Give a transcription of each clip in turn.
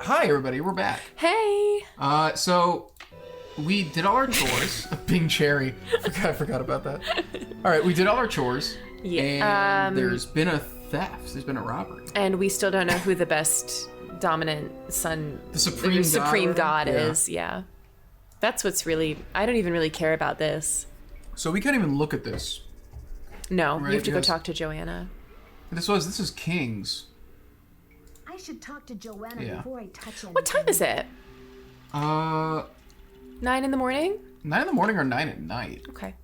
Hi, everybody. We're back. Hey. So we did all our chores. Bing Cherry. I forgot about that. All right, we did all our chores. Yeah. And there's been a theft. There's been a robbery. And we still don't know who the best dominant son, The supreme god is. Yeah. That's what's really. I don't even really care about this. So we can't even look at this. No, Right, you have to go yes. talk to Joanna. This is King's. I should talk to Joanna before I touch him. What time is it? 9 9 in the morning? in the morning or 9 at night. Okay.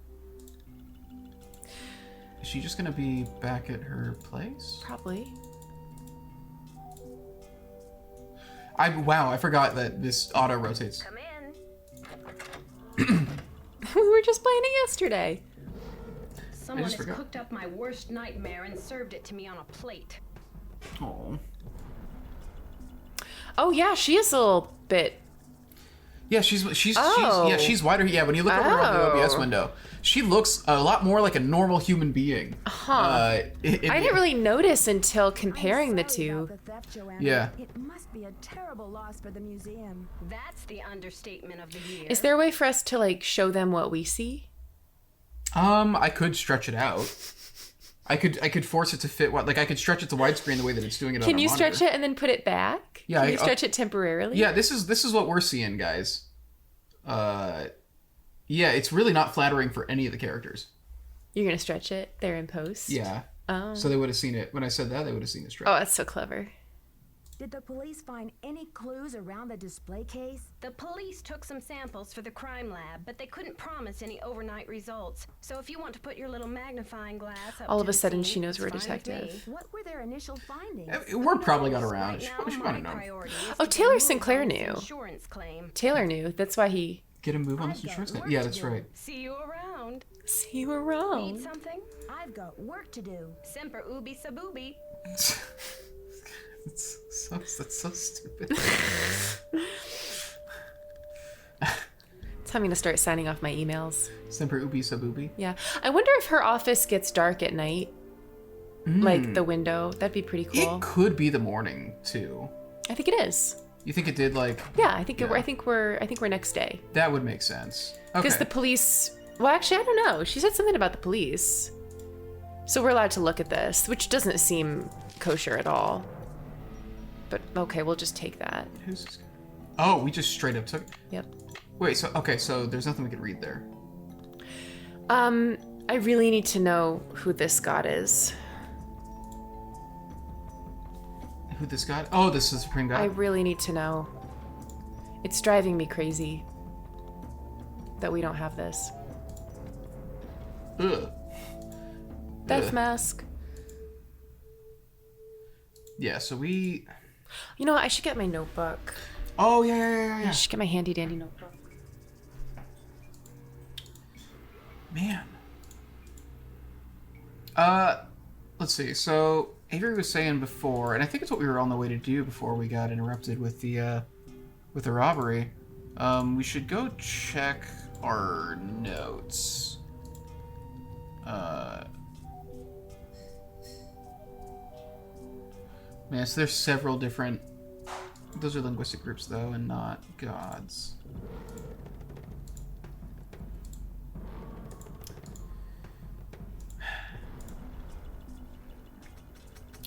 Is she just gonna be back at her place? Probably. Wow, I forgot that this auto rotates. Come We in. were just playing it yesterday. Someone has forgot. cooked up my worst nightmare and served it to me on a plate. Oh. Oh yeah, she is a little bit. Yeah, she's Oh. she's wider. Yeah, when you look over her on the Oh. OBS window, she looks a lot more like a normal human being. Huh. I I didn't really notice until comparing the two. The theft, Joanna. Yeah. It must be a terrible loss for the museum. That's the understatement of the year. Is there a way for us to like show them what we see? I could stretch it out. I could force it to fit what, like I could stretch it to widescreen the way that it's doing it on Can our you monitor. stretch it and then put it back? Yeah, Can you I'll- stretch it temporarily? Yeah, this is what we're seeing, guys. Yeah, it's really not flattering for any of the characters. You're gonna stretch it there in post? Yeah. Oh. So they would have seen it when I said that. They would have seen the stretch. Oh, that's so clever. Did the police find any clues around the display case? The police took some samples for the crime lab, but they couldn't promise any overnight results. So if you want to put your little magnifying glass up All to of a the sudden, scene, she knows it's we're a fine with detective. me. What were their initial findings? Word probably got around. Right She now, probably my might have known. priority is Oh, to get Taylor a move Sinclair on this knew. Insurance claim. Taylor knew. That's why he. Get a move on this I've got insurance claim. work Yeah, to that's do. right. See you around. See you Need around. something? I've got work to do. Semper ubi sabubi. That's so stupid. Tell me to start signing off my emails. Semper ubi sabubi. Yeah. I wonder if her office gets dark at night. Like the window. That'd be pretty cool. It could be the morning too. I think it is. You think it did? Like, Yeah, I think Yeah. I think we're next day. that would make sense. Because Okay. the police. Well, actually, I don't know. She said something about the police. So we're allowed to look at this, which doesn't seem kosher at all. But okay, we'll just take that. Who's this guy? Oh, we just straight up took. Yep. Wait. So there's nothing we could read there. I really need to know who this god is. Who this guy? Oh, this is the Supreme God. I really need to know. It's driving me crazy that we don't have this. Ugh. Death Ugh. mask. Yeah. So we. You know what? I should get my notebook. Oh yeah. I should get my handy dandy notebook. Man. Let's see. So Avery was saying before, and I think it's what we were on the way to do before we got interrupted with the robbery. We should go check our notes. Man, so there's several different. Those are linguistic groups though, and not gods.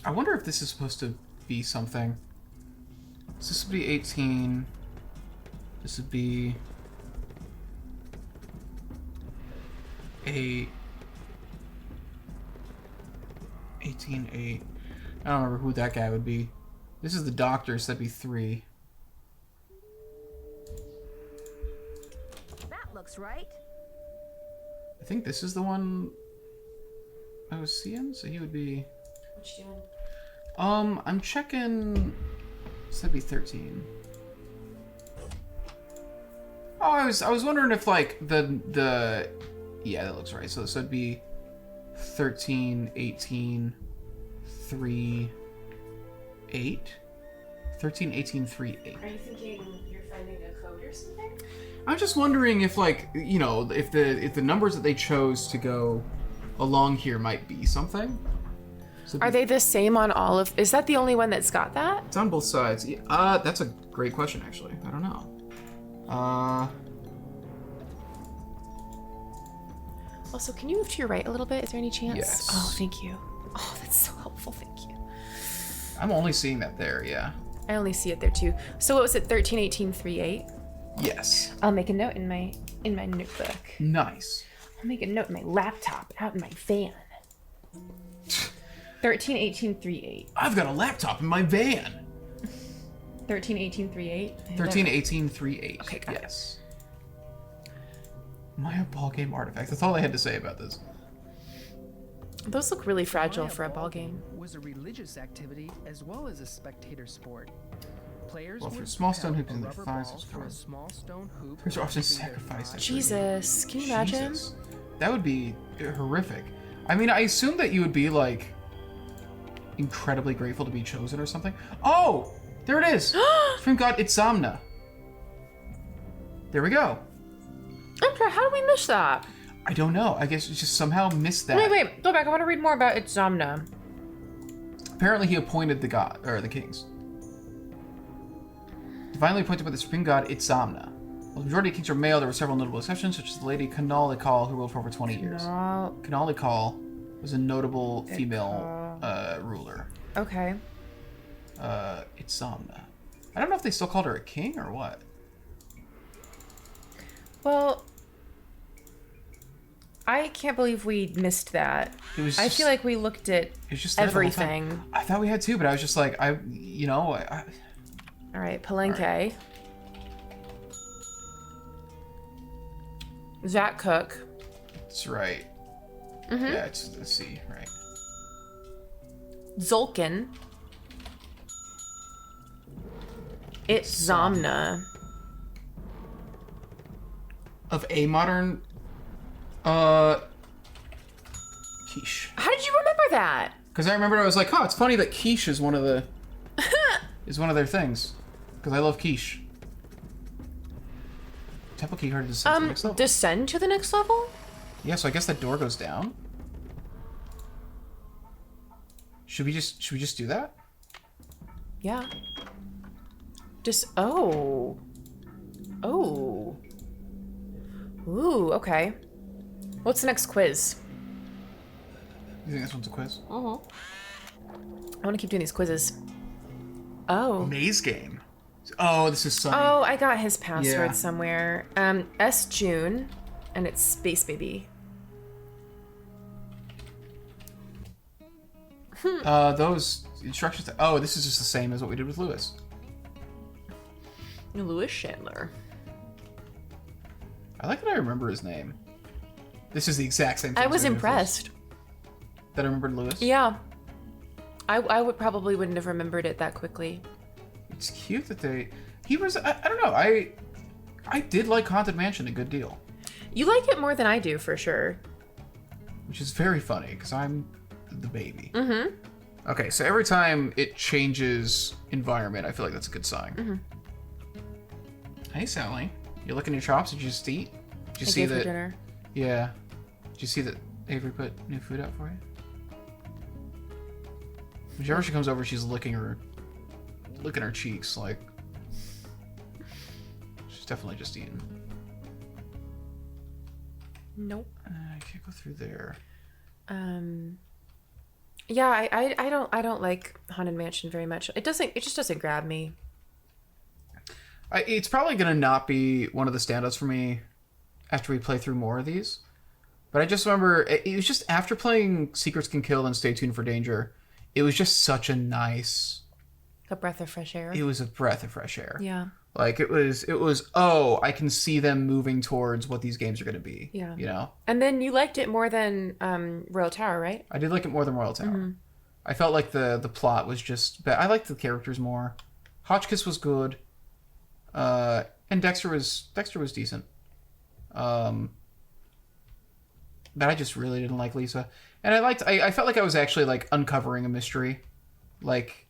I wonder if this is supposed to be something. So this would be 18. This would be a 18-8. I don't remember who that guy would be. This is the doctor, so that'd be 3. That looks right. I think this is the one I was seeing, so he would be. What you doing? I'm checking. So that'd be 13. Oh, I was wondering if like the yeah, that looks right. So this would be 13, 18, 3, 8. 13, 18, 3, 8. Are you thinking you're finding a code or something? I'm just wondering if like, you know, if the numbers that they chose to go along here might be something. So Are they the same on all of... Is that the only one that's got that? It's on both sides. That's a great question, actually. I don't know. Also, can you move to your right a little bit? Is there any chance? Yes. Oh, thank you. Oh, that's so helpful. Thank you. I'm only seeing that there, yeah. I only see it there too. So what was it? 131838. Yes. I'll make a note in my notebook. Nice. I'll make a note in my laptop out in my van. 131838. I've got a laptop in my van. 131838. 131838. Okay, got it. Yes. Maya ball game artifact. That's all I had to say about this. Those look really fragile for a ball game. Was a religious activity as well as a spectator sport. Players Well, for would small stone propel hoop in a their rubber thighs, ball it's through a hard. small stone hoop. Players are often using their sacrificed. thighs. Jesus, can you imagine? Jesus. That would be horrific. I mean, I assume that you would be, like, incredibly grateful to be chosen or something. Oh! There it is! Supreme God Itzamna. There we go. Okay, how did we miss that? I don't know. I guess we just somehow missed that. Wait, go back. I want to read more about Itzamna. Apparently he appointed the god, or the kings. Divinely appointed by the supreme god Itzamna. While the majority of kings are male, there were several notable exceptions, such as the lady Kanalikal, who ruled for over 20 years. Kanalikal was a notable female ruler. Okay. Itzamna. I don't know if they still called her a king or what. Well, I can't believe we missed that. I feel like we looked at It was just there the whole time. everything. I thought we had too, but I was just like, All right, Palenque. Zach Cook. that's right. Mm-hmm. Yeah, it's a C, right. Zolkin. Itzamna. Of a modern, quiche. How did you remember that? Because I remember I was like, it's funny that quiche is one of the is one of their things. Because I love quiche. Temple key card descend to the next level. Descend to the next level? Yeah, so I guess that door goes down. Should we just do that? Yeah. Oh. Ooh, okay. What's the next quiz? You think this one's a quiz? I want to keep doing these quizzes. Oh. Maze game. Oh, this is Sunny. Oh, I got his password Yeah. somewhere. S June, and it's Space Baby. Those instructions. Oh, this is just the same as what we did with Lewis. Louis Chandler. I like that I remember his name. This is the exact same thing. I as was we did with Lewis. impressed. That I remembered Lewis? Yeah. I would probably wouldn't have remembered it that quickly. It's cute that he was, I don't know, I did like Haunted Mansion a good deal. You like it more than I do, for sure. Which is very funny, because I'm the baby. Mm-hmm. Okay, so every time it changes environment, I feel like that's a good sign. Mm-hmm. Hey, Sally. You licking your chops? Did you just eat? Did you I see gave her that? dinner. Yeah. Did you see that Avery put new food out for you? Whenever she comes over, she's licking her cheeks, like she's definitely just eating. Nope. I can't go through there. Yeah, I don't like Haunted Mansion very much. It just doesn't grab me. It's probably gonna not be one of the standouts for me after we play through more of these. But I just remember it was just after playing Secrets Can Kill and Stay Tuned for Danger, it was just such a nice. A breath of fresh air. It was a breath of fresh air. Yeah. Like it was. Oh, I can see them moving towards what these games are gonna be. Yeah. You know. And then you liked it more than Royal Tower, right? I did like it more than Royal Tower. Mm-hmm. I felt like the plot was just. But I liked the characters more. Hotchkiss was good. And Dexter was decent. But I just really didn't like Lisa. And I felt like I was actually like uncovering a mystery. Like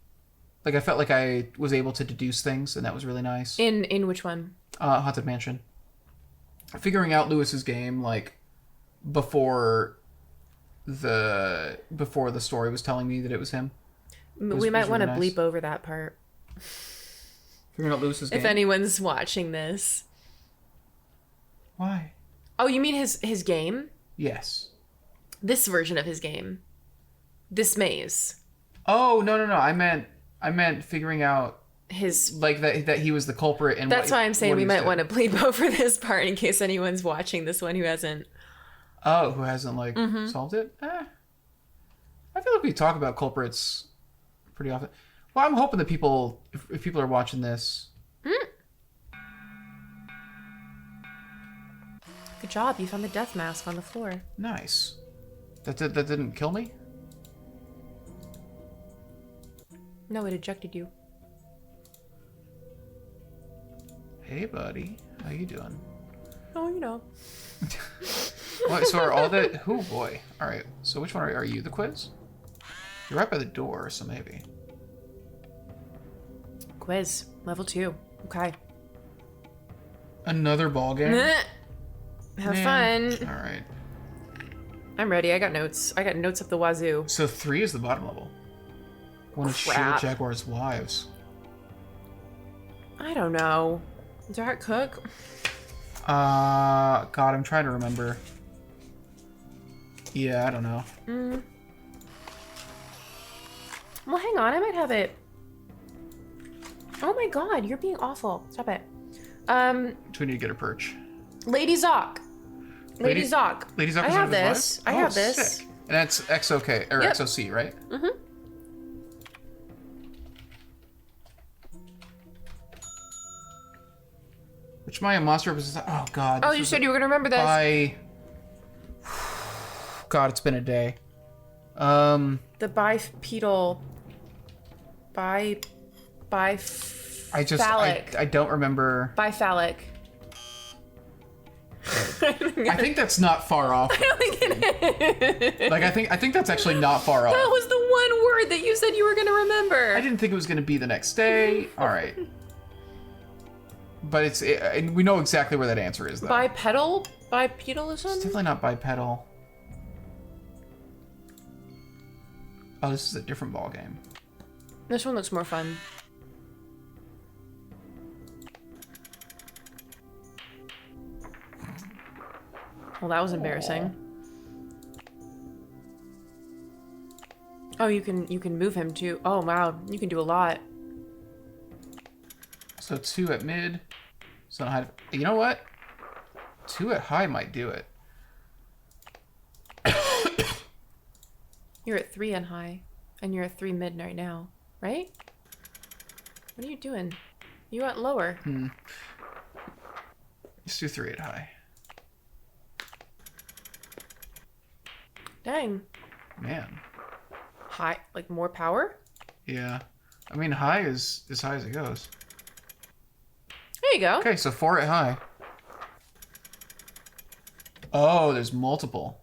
I felt like I was able to deduce things, and that was really nice. In which one? Haunted Mansion. Figuring out Lewis's game, like, before before the story was telling me that it was him. We might was want to really nice. bleep over that part. Figuring out Lewis's game. If anyone's watching this. Why? Oh, you mean his game? Yes. This version of his game. This maze. Oh, no. I meant figuring out His... like that he was the culprit and That's why I'm saying what we he might did. want to bleep over this part in case anyone's watching this one who hasn't. Oh, who hasn't like Mm-hmm. solved it? I feel like we talk about culprits pretty often. Well, I'm hoping that people, if people are watching this, Good job. You found the death mask on the floor. nice. That didn't kill me. No, it ejected you. Hey, buddy, how you doing? Oh, you know. What, so are all the... Oh, boy. All right, so which one are you? The quiz? You're right by the door, so maybe. Quiz. Level 2. Okay. Another ball game? Have Man. fun. All right. I'm ready. I got notes. I got notes up the wazoo. So 3 is the bottom level. One of Sheila Crap. Jaguar's wives. I don't know. Dart Cook? God, I'm trying to remember. Yeah, I don't know. Well, hang on. I might have it. Oh my god, you're being awful. Stop it. Do we need to get a perch? Lady Zoc. Lady Zoc. Lady Zoc I is have one of his this. wives? I Oh, have this. Sick. And that's XOK, or Yep. XOC, right? Mm-hmm. Which Maya monster represents... Oh, God. Oh, this you was said you were gonna remember this. by... God, it's been a day. The bipedal... I just... Phallic. I don't remember... Biphallic. I think that's not far off. I don't think it is. Like, I think that's actually not far off. That was the one word that you said you were gonna remember. I didn't think it was going to be the next day. All right. But and we know exactly where that answer is, though. Bipedal? Bipedalism? It's definitely not bipedal. Oh, this is a different ball game. This one looks more fun. Well, that was embarrassing. Oh, you can move him too. Oh wow, you can do a lot. So 2 at mid. So high. You know what? 2 at high might do it. You're at 3 on high, and you're at 3 mid right now, right? What are you doing? You went lower. Let's do 3 at high. Dang. Man. High, like more power? Yeah. I mean, high is as high as it goes. There you go. Okay, so 4 at high. Oh, there's multiple.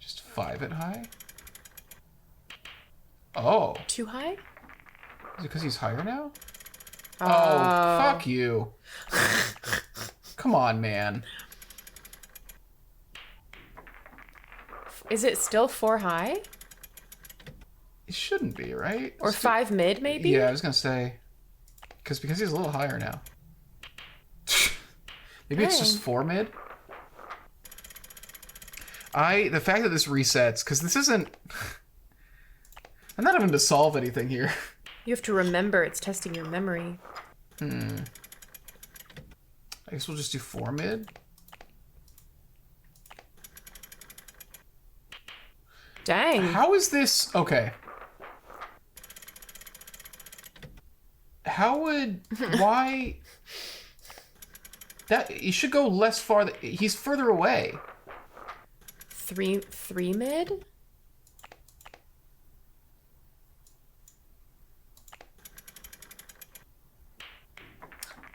Just 5 at high? Oh. Too high? Is it because he's higher now? Oh, fuck you. Come on, man. Is it still 4 high? It shouldn't be, right? Or 5 mid, maybe? Yeah, I was gonna say. Because he's a little higher now. Maybe it's just Dang. 4 mid? The fact that this resets, because this isn't... I'm not having to solve anything here. You have to remember, it's testing your memory. I guess we'll just do 4 mid. Dang. How is this... Okay. How would... Why... That... You should go less far... He's further away. 3 mid?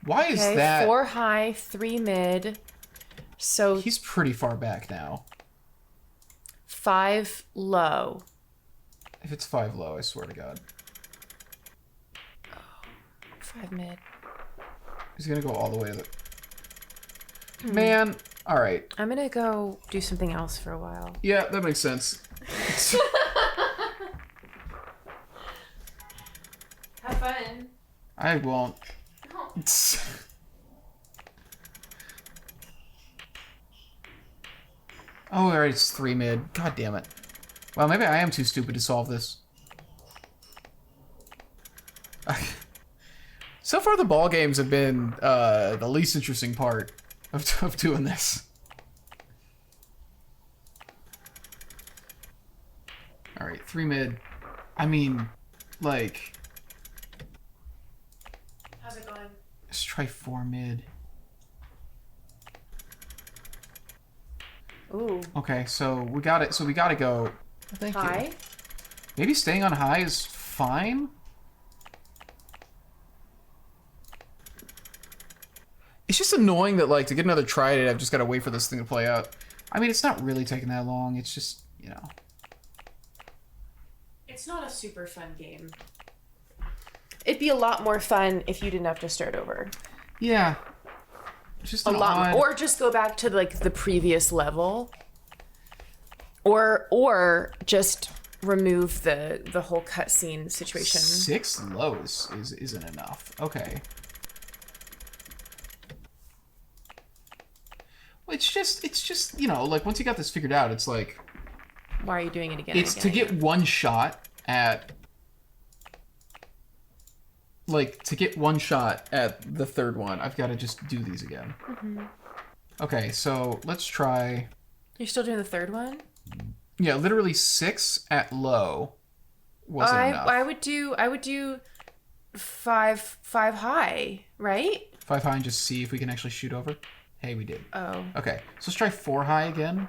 Why is Okay, that... 4 high, 3 mid. So He's pretty far back now. 5 low. If it's 5 low, I swear to God. 5 mid. He's gonna go all the way to the... Man, All right. I'm gonna go do something else for a while. Yeah, that makes sense. Have fun. I won't. Oh, all right, it's 3 mid. God damn it. Well, maybe I am too stupid to solve this. So far, the ball games have been the least interesting part of doing this. All right, 3 mid. I mean, like, How's it going? let's try 4 mid. Ooh. Okay, so we got it. So we got to go. Thank you. High? Maybe staying on high is fine. It's just annoying that, like, to get another try at it, I've just got to wait for this thing to play out. I mean, it's not really taking that long. It's just, you know. It's not a super fun game. It'd be a lot more fun if you didn't have to start over. Yeah. It's just A lot odd... more. Or just go back to, like, the previous level. Or just remove the whole cutscene situation. 6 lows isn't enough. Okay. Well, it's just, you know, like, once you got this figured out, it's like... Why are you doing it again? It's and to again? get one shot at... Like, to get one shot at the third one, I've got to just do these again. Mm-hmm. Okay, so let's try... You're still doing the third one? Yeah, literally 6 at low wasn't enough. I would do five high, right? 5 high and just see if we can actually shoot over. Hey, we did. Oh. Okay, so let's try 4 high again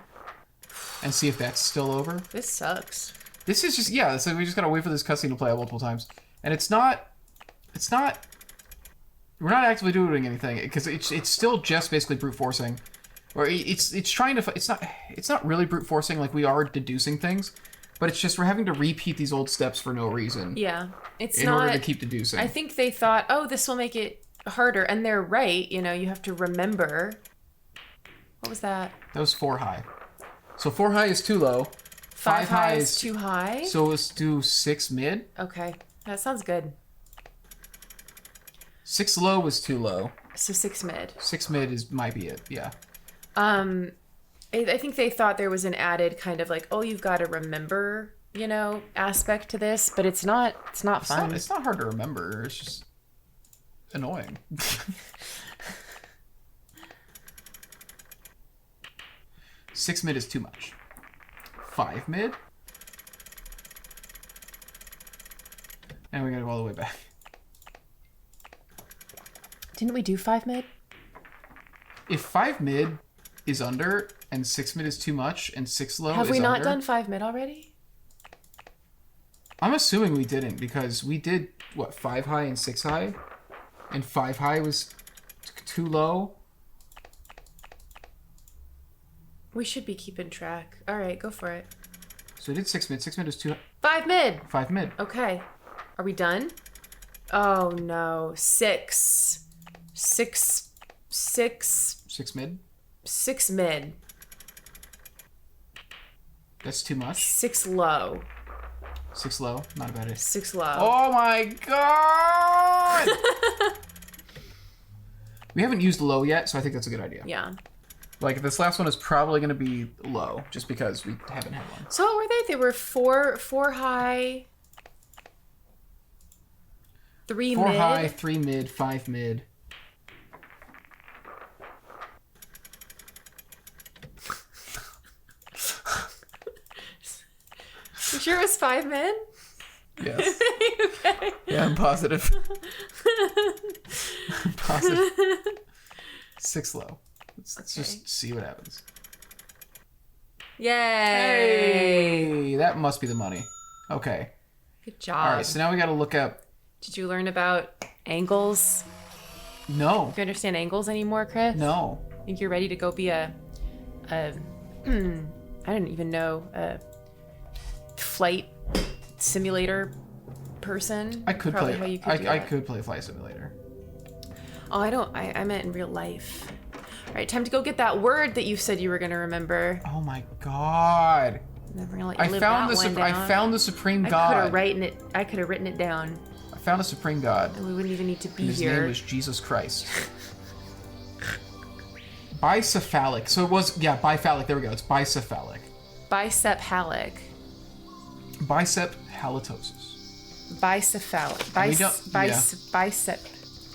and see if that's still over. This sucks. This is just, yeah, so we just gotta wait for this cutscene to play out multiple times. And it's not, we're not actively doing anything, because it's still just basically brute forcing. Or it's trying to, it's not really brute forcing, like we are deducing things, but it's just we're having to repeat these old steps for no reason. Yeah. It's in not, order to keep deducing. I think they thought, oh, this will make it harder, and they're right. You know, you have to remember. What was that? That was 4 high. So 4 high is too low. 5 high is too high? So let's do 6 mid. Okay. That sounds good. 6 low was too low. So 6 mid. 6 mid might be it, yeah. I think they thought there was an added kind of like, oh, you've got to remember, you know, aspect to this, but it's not fun. It's not hard to remember. It's just annoying. 6 mid is too much. 5 mid. And we gotta go all the way back. Didn't we do 5 mid? If 5 mid is under and 6 mid is too much and 6 low Have is we not under, done 5 mid already? I'm assuming we didn't, because we did, what, 5 high and 6 high? And 5 high was too low? We should be keeping track. All right, go for it. So we did 6 mid. 6 mid is too... 5 mid. 5 mid. Okay. Are we done? Oh, no. 6 mid? 6 mid. That's too much. 6 low. 6 low? Not a bad idea. 6 low. Oh my god! We haven't used low yet, so I think that's a good idea. Yeah. Like, this last one is probably going to be low, just because we haven't had one. So what were they? They were 4 high, 3 4 mid. high, 3 mid, 5 mid. You sure it was 5 mid? Yes. Okay. Yeah, I'm positive. I'm positive. 6 low. Let's just see what happens. Yay! Hey, that must be the money. Okay. Good job. All right, so now we got to look up... Did you learn about angles? No. Do you understand angles anymore, Chris? No. Think you're ready to go be a I don't even know, a flight simulator person? I could Probably play... how you could do I that. could play Flight Simulator. Oh, I meant in real life. All right, time to go get that word that you said you were gonna remember. Oh my god. Never gonna let you live that one down. I found the supreme I god. could have written it down. I found a supreme god. And we wouldn't even need to be And his here. name was Jesus Christ. Bicephalic. So it was, yeah, biphalic. There we go. It's bicephalic. Bicep halic. Bicep halitosis. Bicephalic. We don't- Bicep.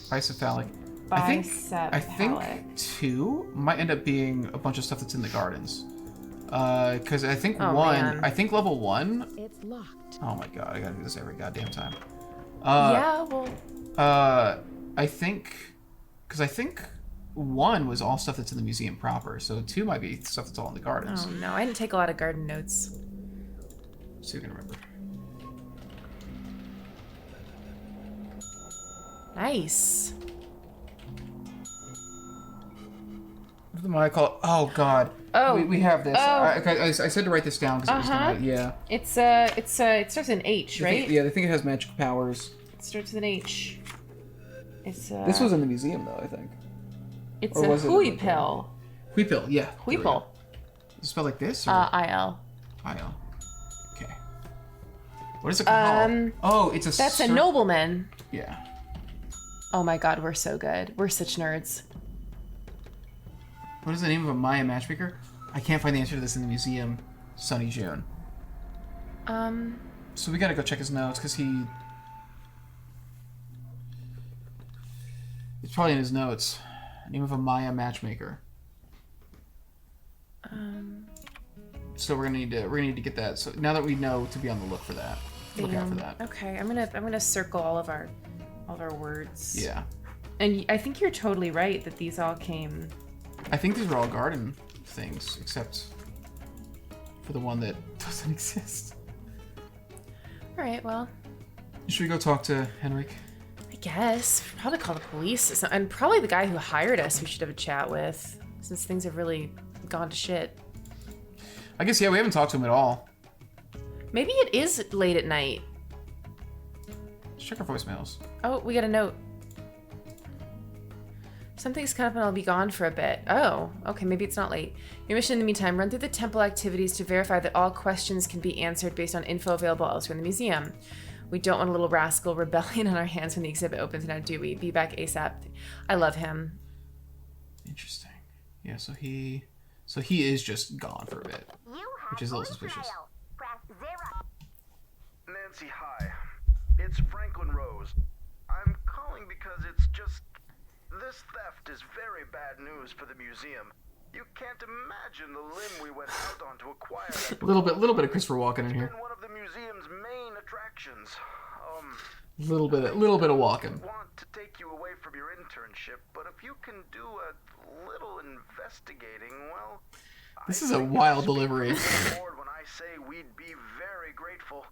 Bicephalic. Bicep I think halic. 2 might end up being a bunch of stuff that's in the gardens. Because I think Oh, 1. man. I think level 1. It's locked. Oh my god, I gotta do this every goddamn time. Yeah, well. I think. Because I think 1 was all stuff that's in the museum proper. So 2 might be stuff that's all in the gardens. Oh no, I didn't take a lot of garden notes. So you can remember. Nice. What am I call? Oh god. Oh. We have this. Oh. I said to write this down because it was gonna. Yeah. It starts with an H, right? I think it has magic powers. It starts with an H. It's This was in the museum though, I think. It's or a was it in the huipil. Huipil, yeah. There we go. Huipil. Is it spelled like this? Or? IL. I-L. Okay. What is it called? Oh, it's a. That's a nobleman. Yeah. Oh my god, we're so good. We're such nerds. What is the name of a Maya matchmaker? I can't find the answer to this in the museum. Sunny June. So we gotta go check his notes because he. It's probably in his notes. Name of a Maya matchmaker. So we're gonna need to get that. So now that we know to be on the look for that, look out for that. Okay, I'm gonna circle all of our words. Yeah. And I think you're totally right that these all came. I think these are all garden things, except for the one that doesn't exist. All right, well, Should we go talk to Henrik? I guess probably call the police, and probably the guy who hired us. We should have a chat with, since things have really gone to shit. I guess, yeah, we haven't talked to him at all. Maybe it is late at night. Let's check our voicemails. Oh, we got a note. Something's come up and I'll be gone for a bit. Oh, okay, maybe it's not late. Your mission in the meantime, run through the temple activities to verify that all questions can be answered based on info available elsewhere in the museum. We don't want a little rascal rebelling on our hands when the exhibit opens now, do we? Be back ASAP. I love him. Interesting. Yeah, so he is just gone for a bit, which is a little suspicious. Nancy, hi. It's Franklin Rose. I'm calling because it's just... This theft is very bad news for the museum. You can't imagine the limb we went out on to acquire that. A little bit of Christopher Walken in It's here. been one of the museum's main attractions. Little bit of Walken. Want to take you away from your internship, but if you can do a little investigating, well... This is a wild delivery. When I say we'd be very grateful.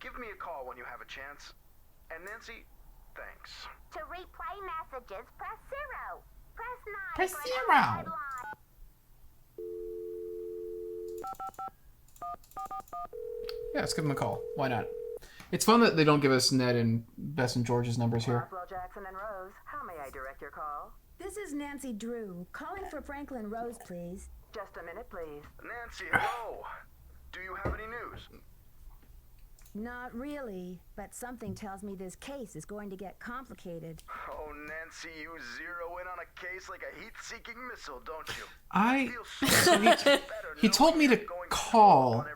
Give me a call when you have a chance. And Nancy, thanks. To replay messages, press 0. Press 9. Press for 0. the headline. Yeah, let's give him a call. Why not? It's fun that they don't give us Ned and Bess and George's numbers here. Roswell, Jackson, and Rose, how may I direct your call? This is Nancy Drew, calling for Franklin Rose, please. Just a minute, please. Nancy, hello. Do you have any news? Not really, but something tells me this case is going to get complicated. Oh, Nancy, you zero in on a case like a heat-seeking missile, don't you? He told me to call, and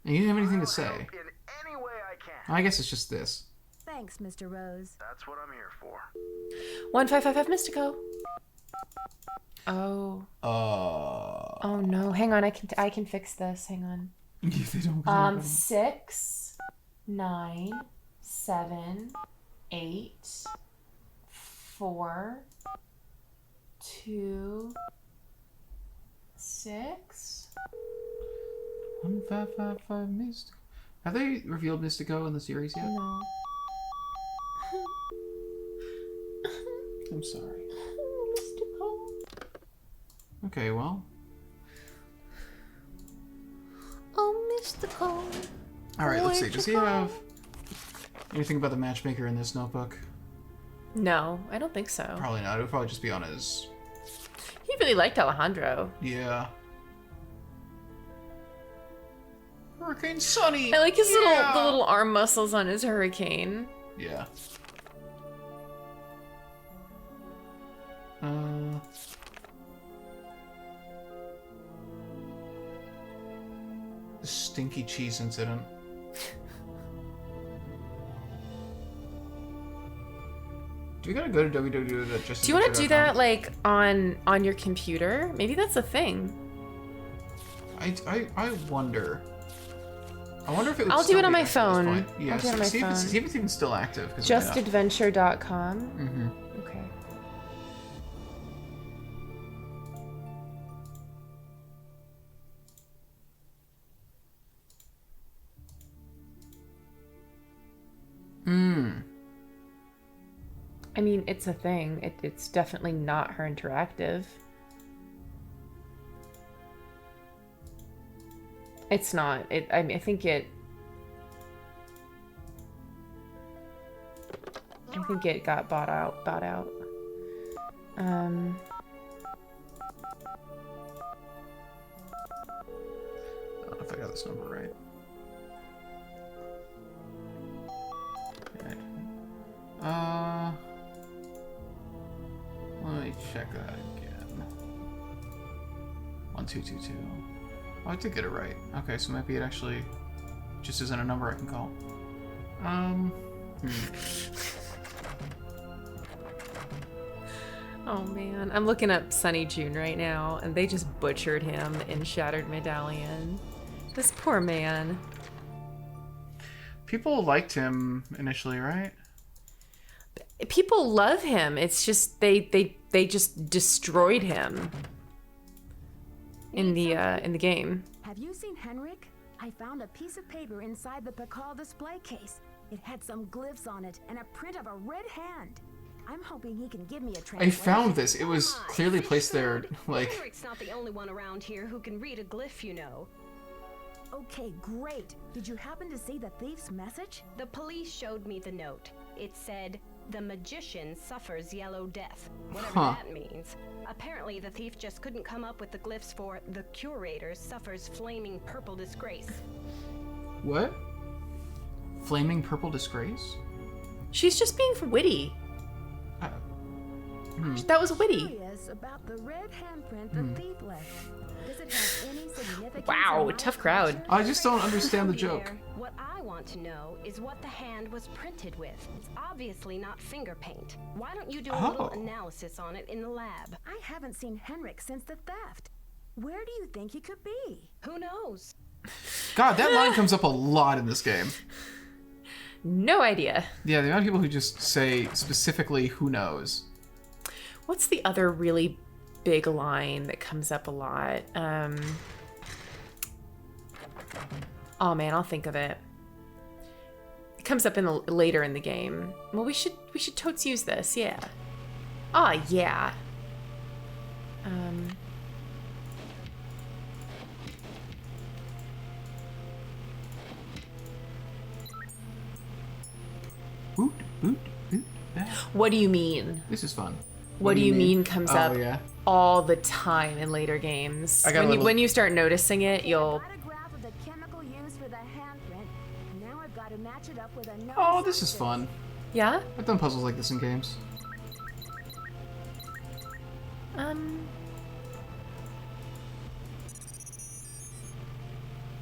he didn't have anything to say. In any way I can. I guess it's just this. Thanks, Mr. Rose. That's what I'm here for. 1555 Mystico. Oh. Oh no. Hang on. I can fix this. Hang on. They don't 6, 9, 7, 8, 4, 2, 6. 1555 Mystico. Have they revealed Mystico in the series yet? No. I'm sorry. Okay, well. Oh, Mystico. Alright, let's see. Does he have anything about the matchmaker in this notebook? No, I don't think so. Probably not. It would probably just be on his... He really liked Alejandro. Yeah. Hurricane Sunny. I like his the little arm muscles on his hurricane. Yeah. The stinky cheese incident. Do we gotta go to www.just? Do you want to do that like on your computer? Maybe that's a thing. I wonder. I wonder if it would I'll do still it on be my active at this phone. point. Yeah, I'll do it on my see if phone. see if it's even still active. Justadventure.com. Mm-hmm. Okay. I mean, it's a thing. It's definitely not her interactive. It's not. I mean, I think it got bought out. I don't know if I got this number right. Okay. Let me check that again. 1222. Oh, I did get it right. Okay, so maybe it actually just isn't a number I can call. Oh man, I'm looking up Sunny June right now, and they just butchered him in Shattered Medallion. This poor man. People liked him initially, right? People love him. It's just they just destroyed him in the game. Have you seen Henrik? I found a piece of paper inside the Pakal display case. It had some glyphs on it and a print of a red hand. I'm hoping he can give me a translation. I found this. It was clearly placed there, like... Henrik's not the only one around here who can read a glyph, you know. Okay, great. Did you happen to see the thief's message? The police showed me the note. It said, "The magician suffers yellow death," whatever that means. Apparently, the thief just couldn't come up with the glyphs for "the curator suffers flaming purple disgrace." What? Flaming purple disgrace? She's just being witty. That was witty. Curious about the red handprint the thief left. Does it have any significance? Wow, tough crowd. I just don't understand the joke. What I want to know is what the hand was printed with. It's obviously not finger paint. Why don't you do a little analysis on it in the lab? I haven't seen Henrik since the theft. Where do you think he could be? Who knows? God, that line comes up a lot in this game. No idea. Yeah, the amount of people who just say specifically "who knows." What's the other really big line that comes up a lot? Oh man, I'll think of it. It comes up later in the game. Well, we should totes use this, yeah. Ah, yeah. Boot, boot, boot. What do you mean? This is fun. What do you mean comes up yeah. all the time in later games? I got when you start noticing it, you'll... Oh, this is fun. Yeah? I've done puzzles like this in games.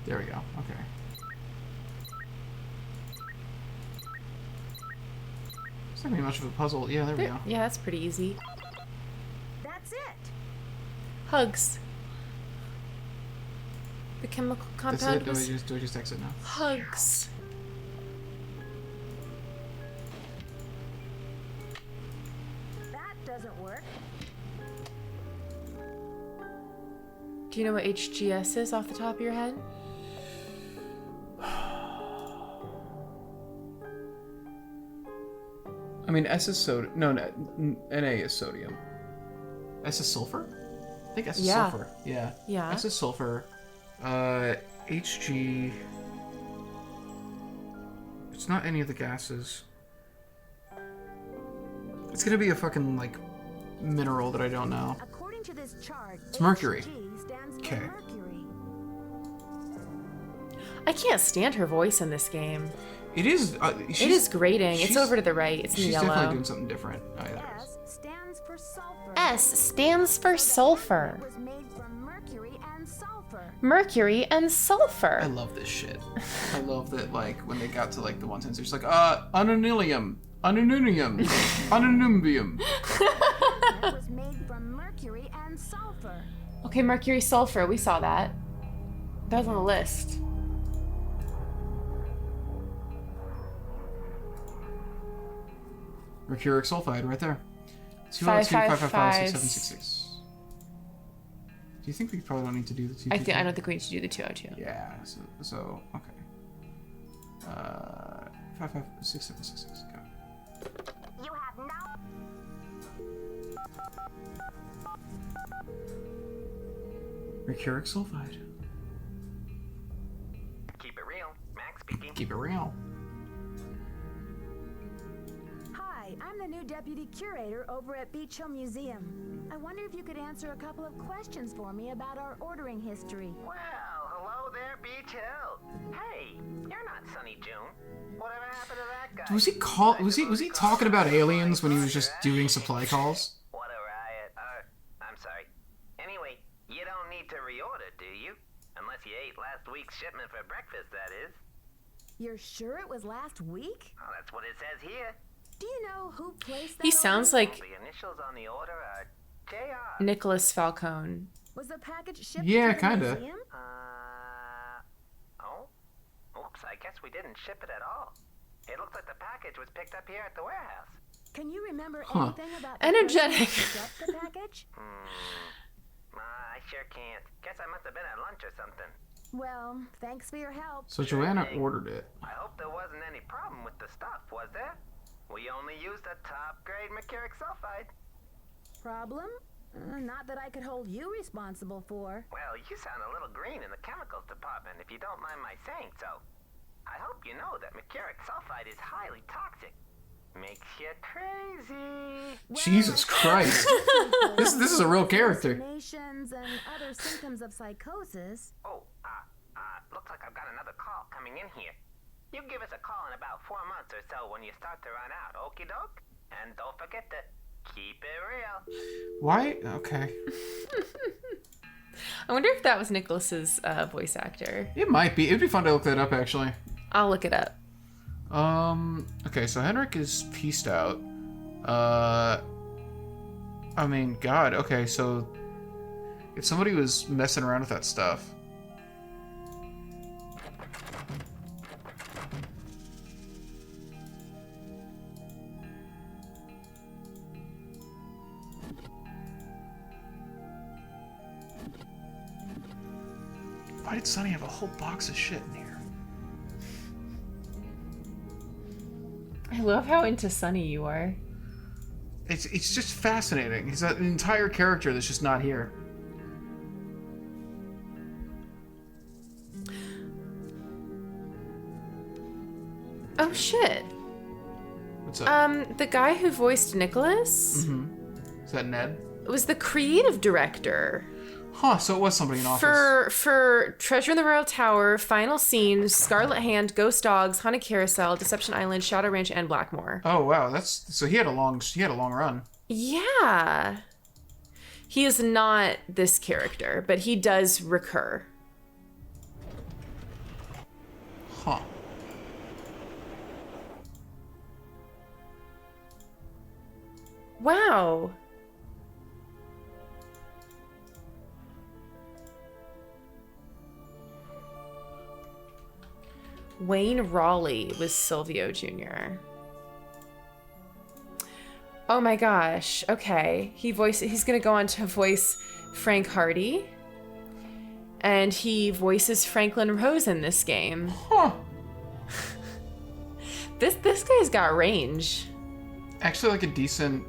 There we go. Okay. It's not gonna be much of a puzzle. Yeah, there we go. Yeah, that's pretty easy. That's it. Hugs. The chemical compound That's it? was... Do I just exit now? Hugs. That doesn't work. Do you know what HGS is off the top of your head? I mean, S is sodium. No, Na is sodium. S is sulfur? I think S is sulfur. Yeah. Yeah. S is sulfur. Hg... It's not any of the gases. It's gonna be a fucking, like, mineral that I don't know. According to this chart, It's Mercury. HG stands for Okay. Mercury. I can't stand her voice in this game. It is. It is grating. It's she's- over to the right. It's in She's yellow. definitely doing something different. S stands for sulfur. S stands for sulfur. It was made from mercury and sulfur. Mercury and I sulfur. love this shit. I love that, like, when they got to, like, the one sentence, they're just like, unanilium, unanunium, unanumbium. It was made from mercury and sulfur. Okay, mercury sulfur. We saw that. That was on the list. Mercuric sulfide right there. 555-666. Do you think we probably don't need to do the 2? I don't think we need to do the 202. Yeah, so okay. 55666. Go. You have no. Mercuric sulfide. Keep it real. Max speaking. Keep it real. Hi, I'm the new deputy curator over at Beach Hill Museum. I wonder if you could answer a couple of questions for me about our ordering history. Well, hello there, Beach Hill. Hey, you're not Sunny June. Whatever happened to that guy? Was he talking about aliens when he was just doing supply calls? What a riot. I'm sorry. Anyway, you don't need to reorder, do you? Unless you ate last week's shipment for breakfast, that is. You're sure it was last week? Oh, that's what it says here. Do you know who placed that He sounds order? like The initials on the order are JR. Nicholas Falcone. Was the package shipped Yeah, to the kinda. museum? Oh? Oops, I guess we didn't ship it at all. It looks like the package was picked up here at the warehouse. Can you remember Huh. anything about the Energetic. person who shipped the package? I sure can't. Guess I must have been at lunch or something. Well, thanks for your help. So Joanna ordered it. I hope there wasn't any problem with the stuff, was there? We only used a top-grade mercuric sulfide. Problem? Not that I could hold you responsible for. Well, you sound a little green in the chemicals department, if you don't mind my saying so. I hope you know that mercuric sulfide is highly toxic. Makes you crazy. Jesus Christ. This is a real character. Hallucinations and other symptoms of psychosis. Oh, looks like I've got another call coming in here. You give us a call in about 4 months or so when you start to run out, okie doke? And don't forget to keep it real. Why? Okay. I wonder if that was Nicholas's voice actor. It might be. It'd be fun to look that up, actually. I'll look it up. Okay, so Henrik is pieced out. I mean, God, okay, so if somebody was messing around with that stuff. Why did Sonny have a whole box of shit in here? I love how into Sunny you are. It's just fascinating. He's an entire character that's just not here. Oh shit. What's up? The guy who voiced Nicholas Is that Ned? was the creative director Huh, so it was somebody in office. for Treasure in the Royal Tower, Final Scene, Scarlet Hand, Ghost Dogs, Haunted Carousel, Deception Island, Shadow Ranch, and Blackmore. Oh wow, that's so he had a long run. Yeah. He is not this character, but he does recur. Huh. Wow. Wayne Raleigh was Silvio Jr. Oh my gosh. Okay. He's gonna go on to voice Frank Hardy. And he voices Franklin Rose in this game. Huh. This guy's got range. Actually, like a decent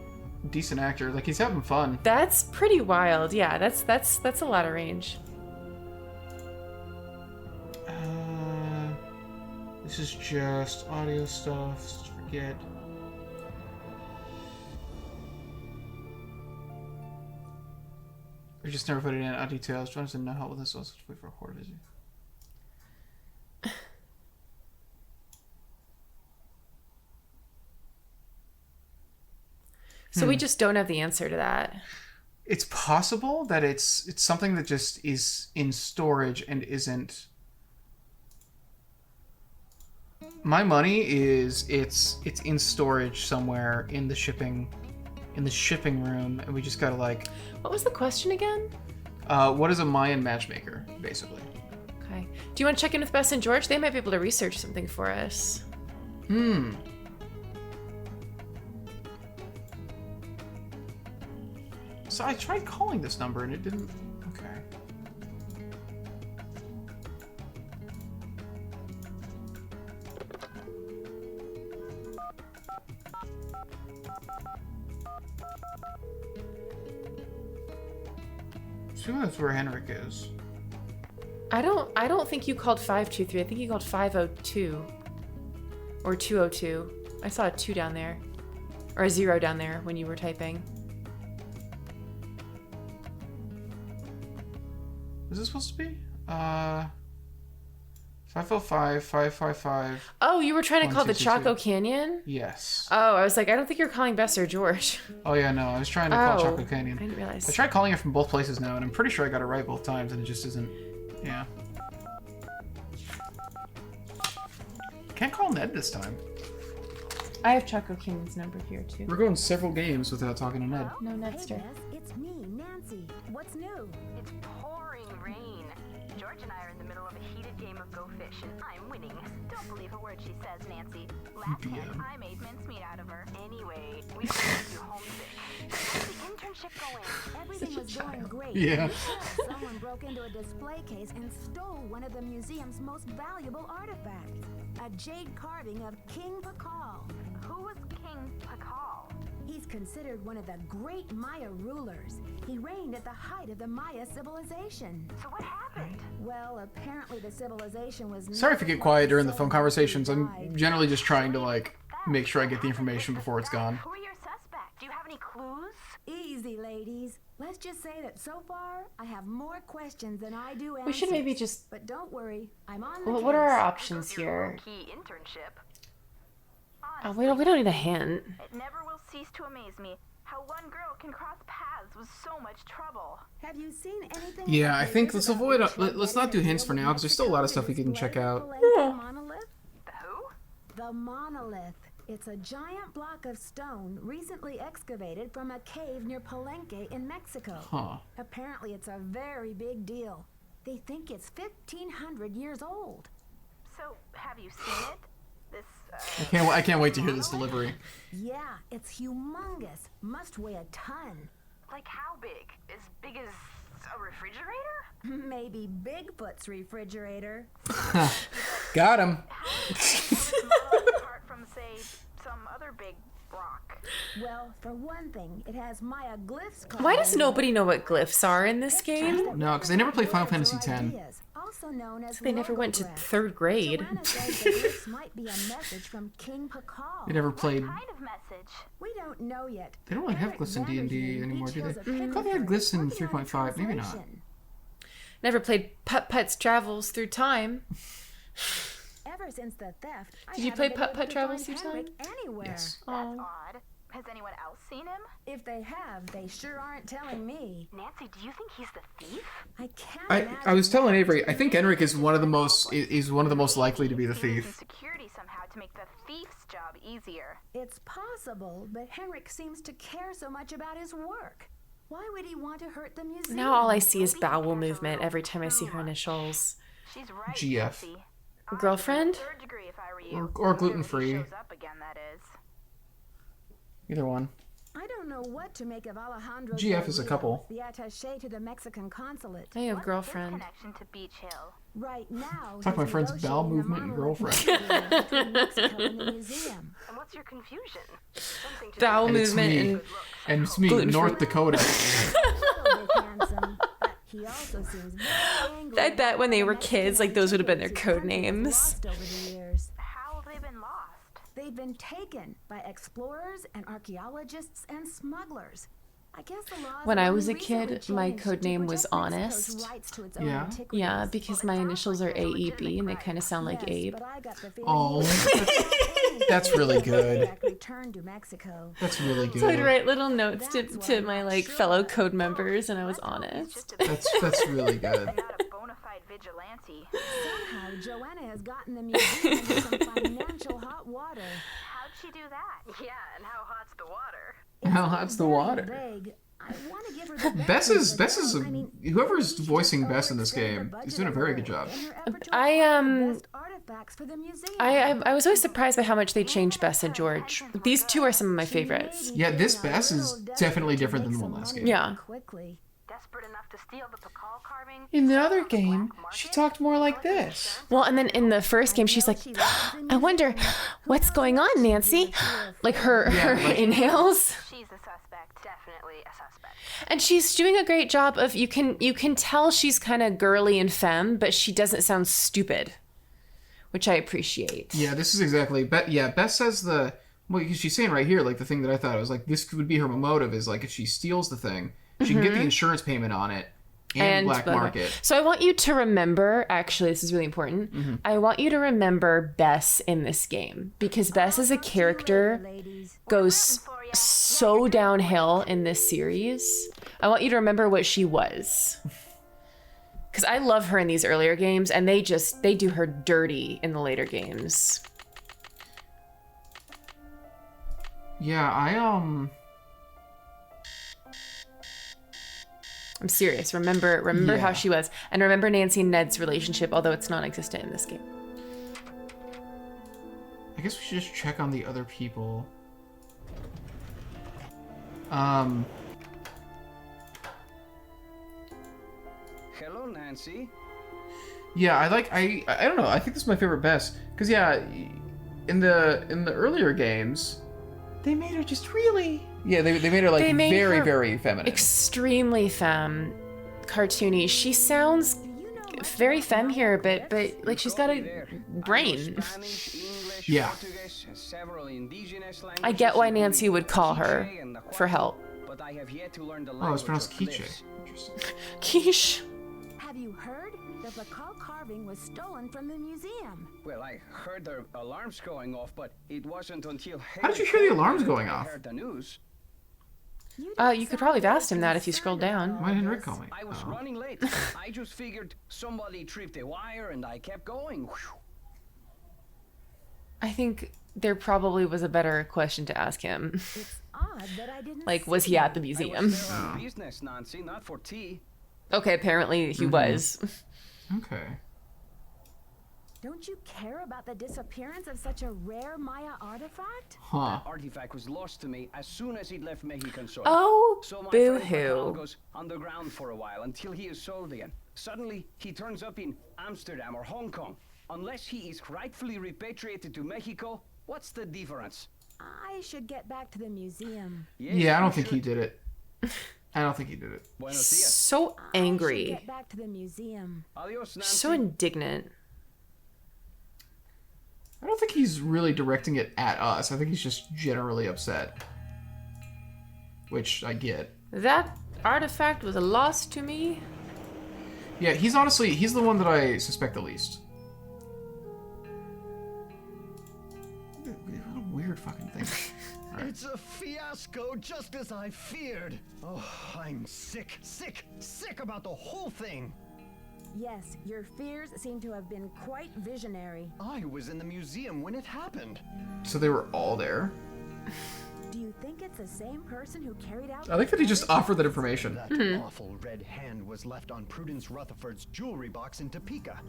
actor. Like he's having fun. That's pretty wild. Yeah, that's a lot of range. This is just audio stuff. Just forget. I just never put it in. Details. Jonas didn't know how this was. Wait for a horror vision. So we just don't have the answer to that. It's possible that it's something that just is in storage and isn't. My money is it's in storage somewhere in the shipping room, and we just gotta like. What was the question again? What is a Mayan matchmaker, basically? Okay. Do you want to check in with Bess and George? They might be able to research something for us. So I tried calling this number and it didn't. Okay. Assume that's where Henrik is. I don't think you called 523. I think you called 502 or 202. I saw a 2 down there or a 0 down there when you were typing. Is this supposed to be? 505 555. Oh, you were trying to call the Chaco Canyon? Yes. Oh, I was like, I don't think you're calling Bess or George. Oh yeah, no, I was trying to call Chaco Canyon. I didn't realize. I tried calling it from both places now, and I'm pretty sure I got it right both times, and it just isn't. Yeah. Can't call Ned this time. I have Chaco Canyon's number here too. We're going several games without talking to Ned. No, Ned's Hey, turn. Bess, it's me, Nancy. What's new? It's pouring rain. George and I are in the middle of a heated game of Go Fish, and I'm winning. Don't believe a word she says, Nancy. Last Yeah. night, I made mincemeat out of her. Anyway, we should make you homesick. How's the internship going? Everything was going great. Yeah. Until someone broke into a display case and stole one of the museum's most valuable artifacts. A jade carving of King Pakal. Who was King Pakal? He's considered one of the great Maya rulers. He reigned at the height of the Maya civilization. So what happened? Well, apparently the civilization was... Sorry if you get quiet during the phone conversations. I'm generally just trying to, like, make sure I get the information before it's gone. Who are your suspects? Do you have any clues? Easy, ladies. Let's just say that so far, I have more questions than I do answers. We should maybe just. But don't worry, I'm on the Well, what are our case. options here? Key internship. Oh, we don't need a hint. It never will cease to amaze me how one girl can cross paths with so much trouble. Have you seen anything? Yeah, I think let's avoid. Let's not do hints for now, because there's still a lot of stuff we can check out. The monolith? The who? The monolith. It's a giant block of stone recently excavated from a cave near Palenque in Mexico. Huh. Apparently, it's a very big deal. They think it's 1,500 years old. So, have you seen it? This, I can't wait to hear this delivery. Yeah, it's humongous. Must weigh a ton. Like how big? As big as a refrigerator? Maybe Bigfoot's refrigerator. Got him. apart from, say, some other big rock. Well, for one thing, it has Maya glyphs. Why does nobody know what glyphs are in this game? No, because they never played Final Fantasy X. Also known as They never went to logograph. 3rd grade. Joanna says the glyphs might be a message from King Pakal. They never played. Kind of message. We don't know yet. They don't really have Eric glyphs in D&D Vanderjeen anymore, do they? details a I thought they had picture glyphs in working on a 3.5. Maybe not. translation. Never played Putt Putt's Travels Through Time. Ever since the theft, I Did you haven't play been Putt able Putt to Travels find Through Henrik anywhere. Yes. That's Oh. odd. Has anyone else seen him? If they have, they sure aren't telling me. Nancy, do you think he's the thief? I can't. I imagine was telling how Avery, much I think they Enric is know one of the about most it. is one of the most likely to be the Maybe thief. security somehow to make the thief's job easier. It's possible, but Henrik seems to care so much about his work. Why would he want to hurt the museum? Now all I see is bowel movement every time I see her initials. She's right, GF. Nancy. Girlfriend? Third degree if I were you. Or gluten-free. Shows up again, that is. Either one. I don't know what to make of Alejandro. GF is a Del couple. Rio, the attaché to the Mexican consulate. I have What's girlfriend. his connection to Beach Hill? Right now, Talk my he's friend's bowel negotiating a movement and monolith girlfriend. deal between Mexico and the museum. And what's your confusion? Something to Bowel And it's movement me. and And it's me, Gluten-free. North Dakota. A little bit handsome, but he also seems very angry I bet when they were about the kids, like, those would have been their Mexican code names. lost over the years. How have they been lost? They've been taken by explorers and archaeologists and smugglers. I guess the laws When have I only was a recently kid, my changed code to name was protect Honest. Mexico's rights to its own Yeah. antiquities. Yeah, because my initials are AEB and they kind of sound like Yes, Abe. but I got the feeling Oh, you that's really good. back returned to Mexico. That's really So I'd good. write little notes That's what to I'm my not like sure fellow about. code members, and I was Let's hope he's honest. just a That's really good. not a bona fide vigilante. Somehow, Joanna has gotten the museum into some financial hot water. How'd she do that? Yeah, and how hot's the water? How It's hot's the very water? vague. I want to give her the Bess is benefit of the doubt. whoever's maybe she voicing just Bess in this overextended her game, he's budget doing a very good little job. in her effort to I, acquire the best artifacts for the museum. I was always surprised by how much they changed Bess and George. These two are some of my She may favorites. be Yeah, this feeling a Bess is little definitely desperate to different than make the one some last money game. Yeah. quickly. Desperate enough to steal the Pakal carving? In the sell other it on the game, black she market? talked more like Collect this. insurance? Well, and then in the first game, she's like, I wonder what's going on, Nancy? Like her inhales. She's a suspect. Definitely a suspect. And she's doing a great job of you can tell she's kind of girly and femme, but she doesn't sound stupid, which I appreciate. Yeah, this is exactly. Bess says well, because she's saying right here, like the thing that I thought was like this would be her motive is like if she steals the thing, she can get the insurance payment on it and black market. So I want you to remember, actually, this is really important. I want you to remember Bess in this game because Bess as a character goes so downhill in this series. I want you to remember what she was. Because I love her in these earlier games, and they do her dirty in the later games. Yeah, I'm serious. Remember how she was. And remember Nancy and Ned's relationship, although it's non-existent in this game. I guess we should just check on the other people. Hello, Nancy. Yeah, I don't know. I think this is my favorite Bess because yeah, in the earlier games, they made her just really they made her like They made very her very feminine. Extremely femme, cartoony. She sounds very femme here, but like she's got a brain. Yeah. I get why Nancy would call her for help. But I have yet to learn the Oh, it's language pronounced of Quiche. glyphs. Interesting. Quiche. Have you heard? The Pakal carving was stolen from the museum. Well, I heard the alarms going off, but it wasn't until How did you hear the alarms going I off? heard the news. You could probably have asked him that if you scrolled down. Why didn't Rick call me? I was Oh. running late. I just figured somebody tripped a wire and I kept going. Whew. I think there probably was a better question to ask him. It's odd that I didn't Like, see was he at the I museum? was there on business, Nancy, not for tea. Okay, apparently he was. Okay. Don't you care about the disappearance of such a rare Maya artifact? Huh. Artifact was lost to me as soon as it left Mexican soil. Oh, So my friend Pascal boo-hoo. goes underground for a while until he is sold again. Suddenly, he turns up in Amsterdam or Hong Kong. Unless he is rightfully repatriated to Mexico, what's the difference? I should get back to the museum. Yes, Yeah, I you don't think he should. did it. I don't think he did it. Buenos dias. So I should angry. get back to the museum. Adios, Nancy. So indignant. I don't think he's really directing it at us. I think he's just generally upset. Which I get. That artifact was a loss to me. Yeah, he's the one that I suspect the least. What a weird fucking thing. All right. It's a fiasco, just as I feared. Oh, I'm sick about the whole thing. Yes, your fears seem to have been quite visionary. I was in the museum when it happened. So they were all there. Do you think it's the same person who carried out? I like that he just offered that information. That awful red hand was left on Prudence Rutherford's jewelry box in Topeka,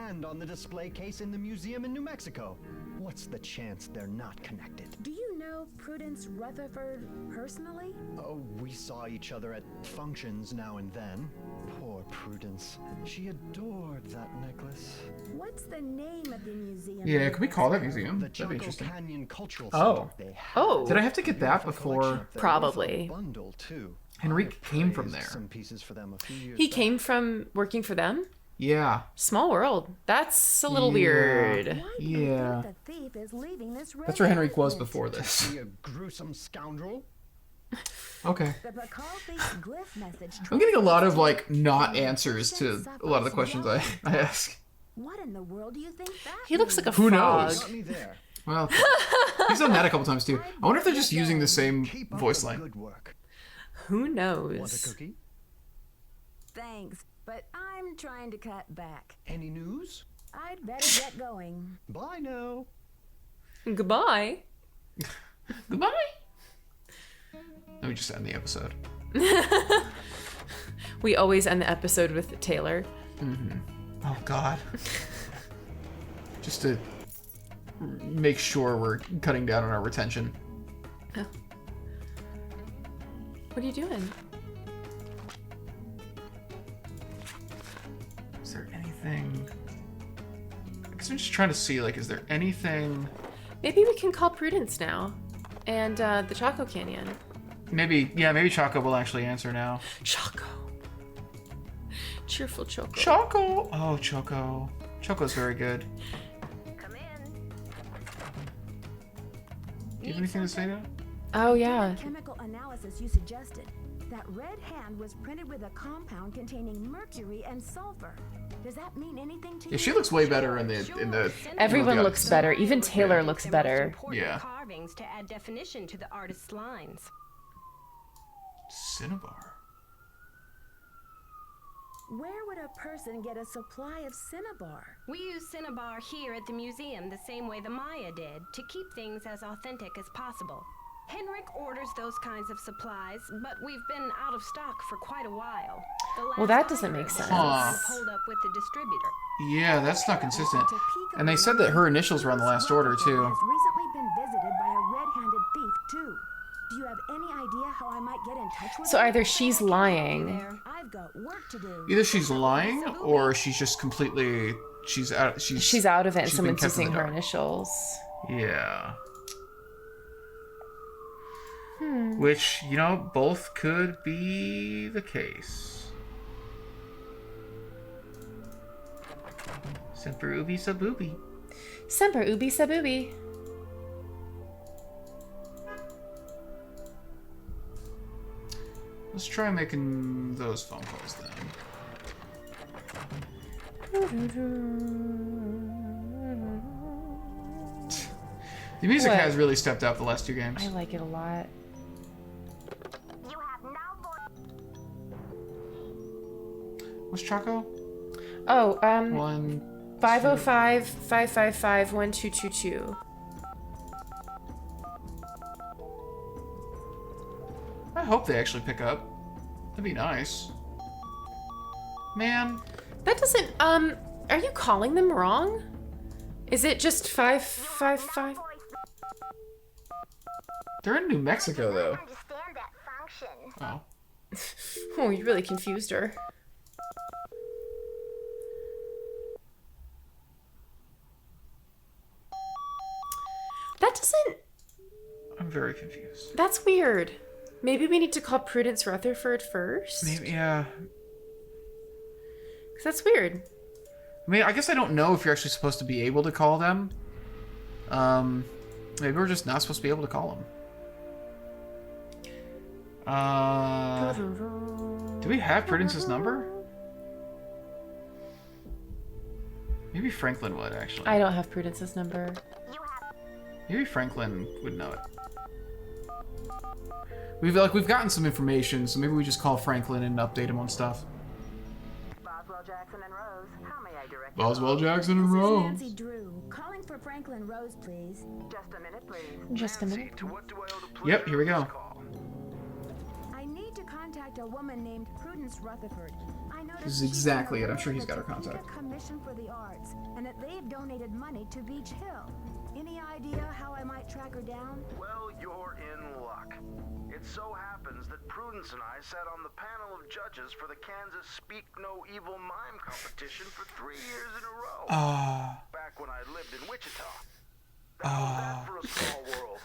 and on the display case in the museum in New Mexico. What's the chance they're not connected? Do you know Prudence Rutherford personally? Oh, we saw each other at functions now and then. Poor Prudence. She adored that necklace. What's the name of the museum? Yeah, could we call that museum? The That'd be Chaco interesting. Canyon Cultural Oh. Center. They have Oh. Did I have to get that a collection before of their Probably. info bundle too. Henrique I came from praised there? Some pieces for them a few years He back. came from working for them? Yeah. Small world. That's a little Yeah. weird. Why do you Yeah. think the thief is leaving this red That's where Henrique was outfit? before this. Be a gruesome scoundrel. Okay. The Pakal Thief's glyph message. I'm getting a lot of, like, not answers to a lot of the questions I ask. What in the world do you think that He looks like a Who frog. knows? Well, he's done that a couple times, too. I wonder if they're just using the same voice line. Good work. Who knows? Want a cookie? Thanks, but I'm trying to cut back. Any news? I'd better get going. Bye now. Goodbye. Goodbye. Let me just end the episode. We always end the episode with Taylor. Mm-hmm. Oh, God. Just to make sure we're cutting down on our retention. Oh. What are you doing? Is there anything... I guess I'm just trying to see, like, is there anything... Maybe we can call Prudence now. And the Choco Canyon. Maybe Choco will actually answer now. Choco. Cheerful Choco. Choco! Oh, Choco. Choco's very good. Come in. Do you have anything to say now? Oh, yeah. The chemical analysis you suggested. That red hand was printed with a compound containing mercury and sulfur. Does that mean anything to you? Yeah, she looks way better in the Everyone looks better. Even Taylor looks better. Yeah. Carvings to add definition to the artist's lines. Cinnabar. Where would a person get a supply of cinnabar? We use cinnabar here at the museum the same way the Maya did, to keep things as authentic as possible. Henrik orders those kinds of supplies, but we've been out of stock for quite a while. Well, that doesn't make sense. Pulled up with the distributor. Yeah, that's not consistent. And they said that her initials were on the last order, too. Has recently been visited by a red-handed thief, too. Do you have any idea how I might get in touch with So him? either she's lying. I've got work to do. Either she's lying, or she's just completely... She's out of it and she's someone's been kept in using the her dark. initials. Yeah. Which, you know, both could be the case. Semper ubi sub ubi. Semper ubi sub ubi. Let's try making those phone calls then. The music What? has really stepped up the last two games. I like it a lot. You have now What's Choco? Oh, 505 555-555-1222. I hope they actually pick up. That'd be nice. Man. That doesn't, are you calling them wrong? Is it just 555? They're in New Mexico, though. understand that function. Oh. Oh, you really confused her. That doesn't... I'm very confused. That's weird. Maybe we need to call Prudence Rutherford first? Maybe, yeah. 'Cause that's weird. I mean, I guess I don't know if you're actually supposed to be able to call them. Maybe we're just not supposed to be able to call them. Do we have Prudence's number? Maybe Franklin would, actually. I don't have Prudence's number. Maybe Franklin would know it. We've gotten some information, so maybe we just call Franklin and update him on stuff. Boswell, Jackson, and Rose. How may I direct Boswell, Jackson, and This is Rose. Nancy Drew. Calling for Franklin Rose, please. Just a minute, please. Just a minute. Yep, here we go. I need to contact a woman named Prudence Rutherford. I noticed This is she's exactly on it. the I'm sure board he's of got her the Topeka contact. Commission for the Arts, and that they've donated money to Beach Hill. Any idea how I might track her down? Well, you're in luck. It so happens that Prudence and I sat on the panel of judges for the Kansas Speak No Evil Mime competition for 3 years in a row. Back when I lived in Wichita. That was that for a small world.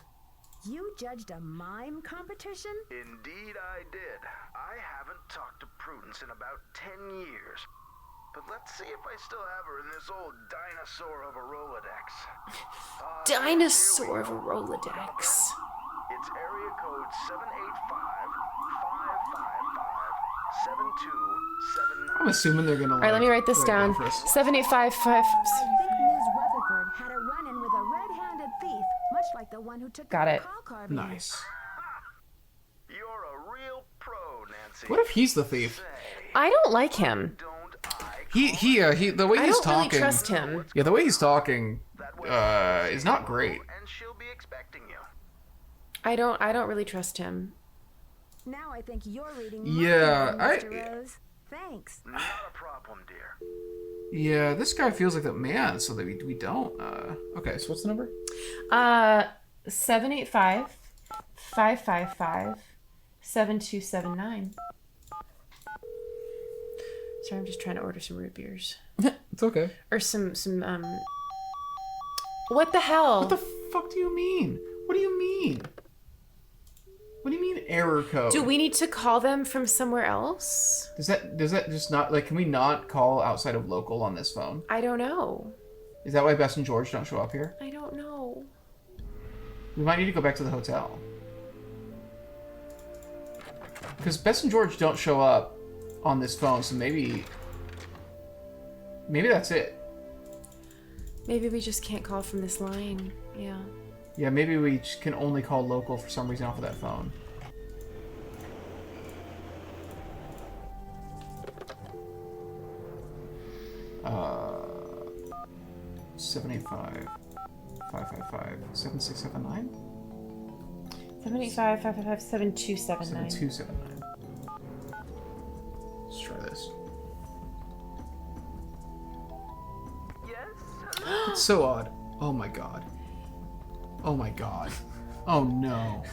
You judged a mime competition? Indeed I did. I haven't talked to Prudence in about 10 years. But let's see if I still have her in this old dinosaur of a Rolodex. Dinosaur of a Rolodex. It's area code 785 I'm assuming they're gonna. All right, let me write this down. 7855. I think Ms. Rutherford had a run-in with a red-handed thief, much like the one who took Got the it. call carving. Nice. You're a real pro, Nancy. What if he's the thief? I don't like him. He the way I he's don't really talking. trust him. Yeah, the way he's talking is not great. And she'll be expecting you. I don't really trust him. Now I think you're reading Yeah, my mind, Mr. Rose. Thanks. Not a problem, dear. Yeah, this guy feels like the man, so that we don't. Okay, so what's the number? 785 555 7279. Sorry, I'm just trying to order some root beers. It's okay. Or some what the hell? What the fuck do you mean? What do you mean? What do you mean error code? Do we need to call them from somewhere else? Does that just not, like, can we not call outside of local on this phone? I don't know. Is that why Bess and George don't show up here? I don't know. We might need to go back to the hotel. Because Bess and George don't show up on this phone, so maybe that's it. Maybe we just can't call from this line. Yeah. Yeah, maybe we just can only call local for some reason off of that phone. Uh, 785 555 7679 785 555 7279. 7279. Let's try this. Yes? It's so odd. Oh my god. Oh my god. Oh no.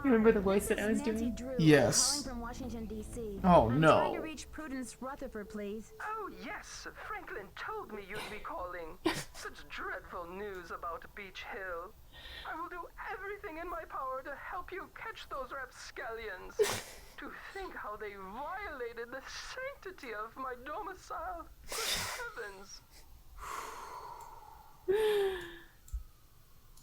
You remember the voice that I was Nancy doing? Drew, Yes. calling from Washington, D.C. Oh, I'm no. trying to reach Prudence Rutherford, please. Oh, yes. Franklin told me you'd be calling. Such dreadful news about Beach Hill. I will do everything in my power to help you catch those rapscallions. To think how they violated the sanctity of my domicile. Good heavens.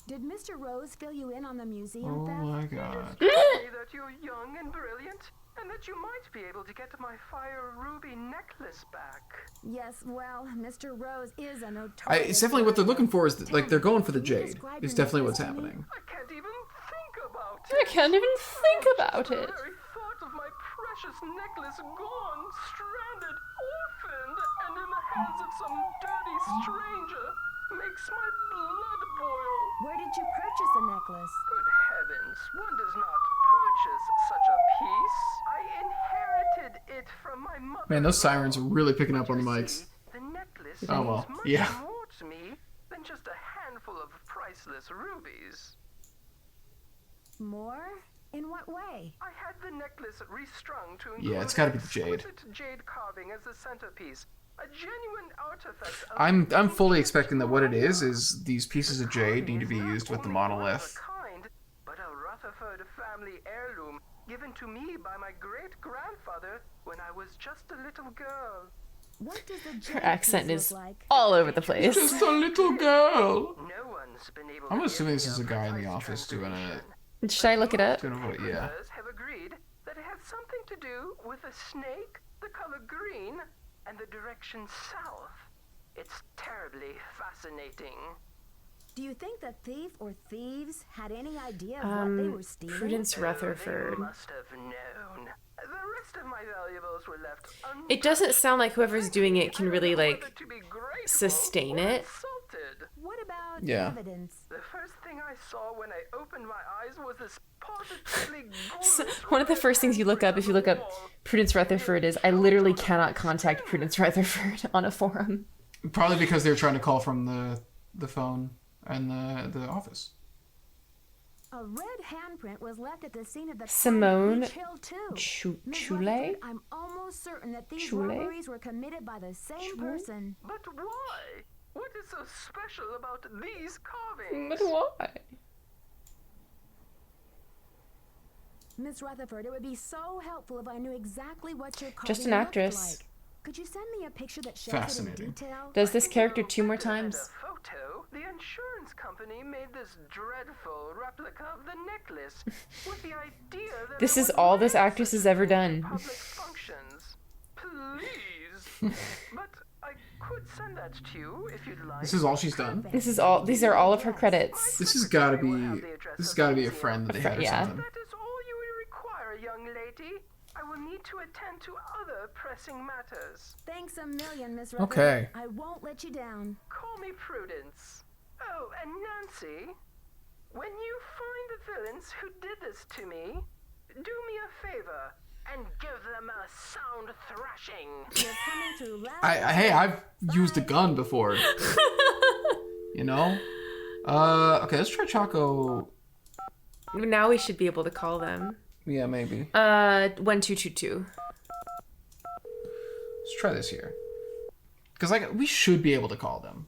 Did Mr. Rose fill you in on the museum Oh theft? my god. Told me that you're young and brilliant, and that you might be able to get my fire ruby necklace back. Yes, well, Mr. Rose is a notorious... It's definitely what they're looking for is, like, they're going for the Can you jade. describe It's your definitely what's necklace to me? happening. I can't even think about it. I can't even think about The it. very thought of my precious necklace gone, stranded, orphaned, and in the hands of some dirty stranger makes my blood boil. Where did you purchase the necklace? Good heavens, one does not purchase such a piece. I inherited it from my mother. Man, those sirens are really picking up on the mics. The necklace Oh, well, means much yeah. more to me than just a handful of priceless rubies. More? In what way? I had the necklace restrung to Yeah, it's include gotta be the jade. exquisite jade carving as the centerpiece. A genuine artifact of I'm fully expecting that what it is these pieces of jade need to be used with the monolith. kind, but a Rutherford family heirloom given to me by my great-grandfather when I was just a little girl. What does the jade Her accent piece is look like? all over the place. Just a little girl. No one's been able I'm to assuming give this me is a guy in the precise office doing translation. it. Should I look it up? Doing a vote, yeah. Others have agreed that it has something to do with a snake, the color green, and the direction south. It's terribly fascinating. Do you think the thief or thieves had any idea of what they were stealing? Prudence They Rutherford. must have known. The rest of my valuables were left untouched. It doesn't sound like whoever's doing it can I really, don't know like, whether to be grateful sustain or it. insulted. What about Yeah. evidence? The first thing I saw when I opened my eyes was this positively So, gorgeous one of the red first things you look up if you look up wall. Prudence Rutherford is I literally cannot contact Prudence Rutherford on a forum. Probably because they were trying to call from the phone and the office. A red handprint was left at the scene of the Simone Beach Hill too. Miss Chule? Rutherford, I'm almost certain that these Chule? robberies were committed by the same person. But why? What is so special about these carvings? But why? Miss Rutherford, it would be so helpful if I knew exactly what your carving Just an looked actress. like. Could you send me a picture that shows Fascinating. it in detail? Does this character No 2 more better than times? a photo. The insurance company made this dreadful replica of the necklace with the idea that This it is would all this lend actress such has ever beauty to done. Public functions. But I could send that to you if you'd like. This is all she's done. These are all of her credits. This has got to be a friend that they had or yeah. something. That is all you will require, young lady. I will need to attend to other pressing matters. Thanks a million, Miss Rutherford. Okay. I won't let you down. Call me Prudence. Oh, and Nancy, when you find the villains who did this to me, do me a favor and give them a sound thrashing. You're coming through loud. Hey, I've used a gun before. You know? Okay, let's try Choco. Now we should be able to call them. Yeah, maybe. 1222. Let's try this here. Because we should be able to call them.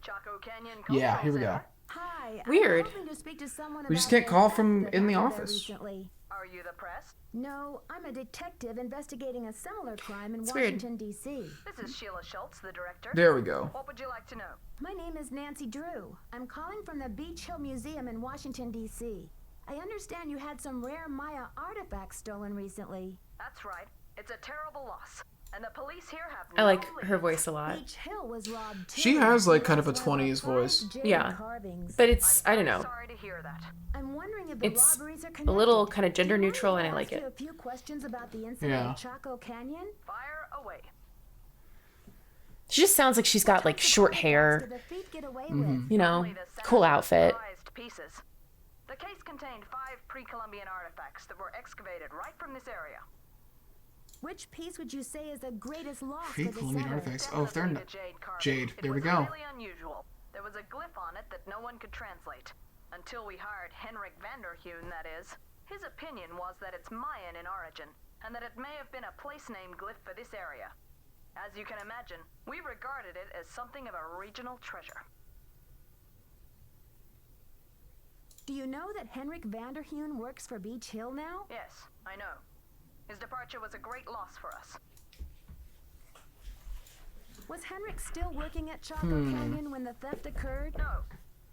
Chaco Canyon. Yeah, here we go. Hi. Weird. I'm hoping to speak to someone We just about can't call the from theft in the that happened there office. recently. Are you the press? No, I'm a detective investigating a similar crime in It's weird. Washington, D.C. This is Sheila Schultz, the director. There we go. What would you like to know? My name is Nancy Drew. I'm calling from the Beach Hill Museum in Washington, D.C. I understand you had some rare Maya artifacts stolen recently. That's right. It's a terrible loss. And the police here have I no like her leads. voice a lot. Beach Hill was robbed too. She has, like, kind of a As well as 20s voice. 5 jade Yeah. carvings. But it's, I don't know. Sorry to hear that. I'm wondering if the It's robberies are a connected. little kind of gender Do you mind neutral, if and I ask like you it. A few questions about the incident Yeah. at Chaco Canyon. Fire away. She just sounds like she's got like short Did hair, the thief get away Mm-hmm. with? you know, Only the cool sound of outfit. prized pieces. The case contained 5 pre-Columbian artifacts that were excavated right from this area. Which piece would you say is the greatest loss to the Pre-Columbian seller? artifacts. Oh, if they're Definitely not. the jade carving. Jade, there we It go. was really unusual. There was a glyph on it that no one could translate. Until we hired Henrik Vanderheun, that is. His opinion was that it's Mayan in origin, and that it may have been a place name glyph for this area. As you can imagine, we regarded it as something of a regional treasure. Do you know that Henrik Vanderheun works for Beach Hill now? Yes, I know. His departure was a great loss for us. Was Henrik still working at Chaco Canyon when the theft occurred? No,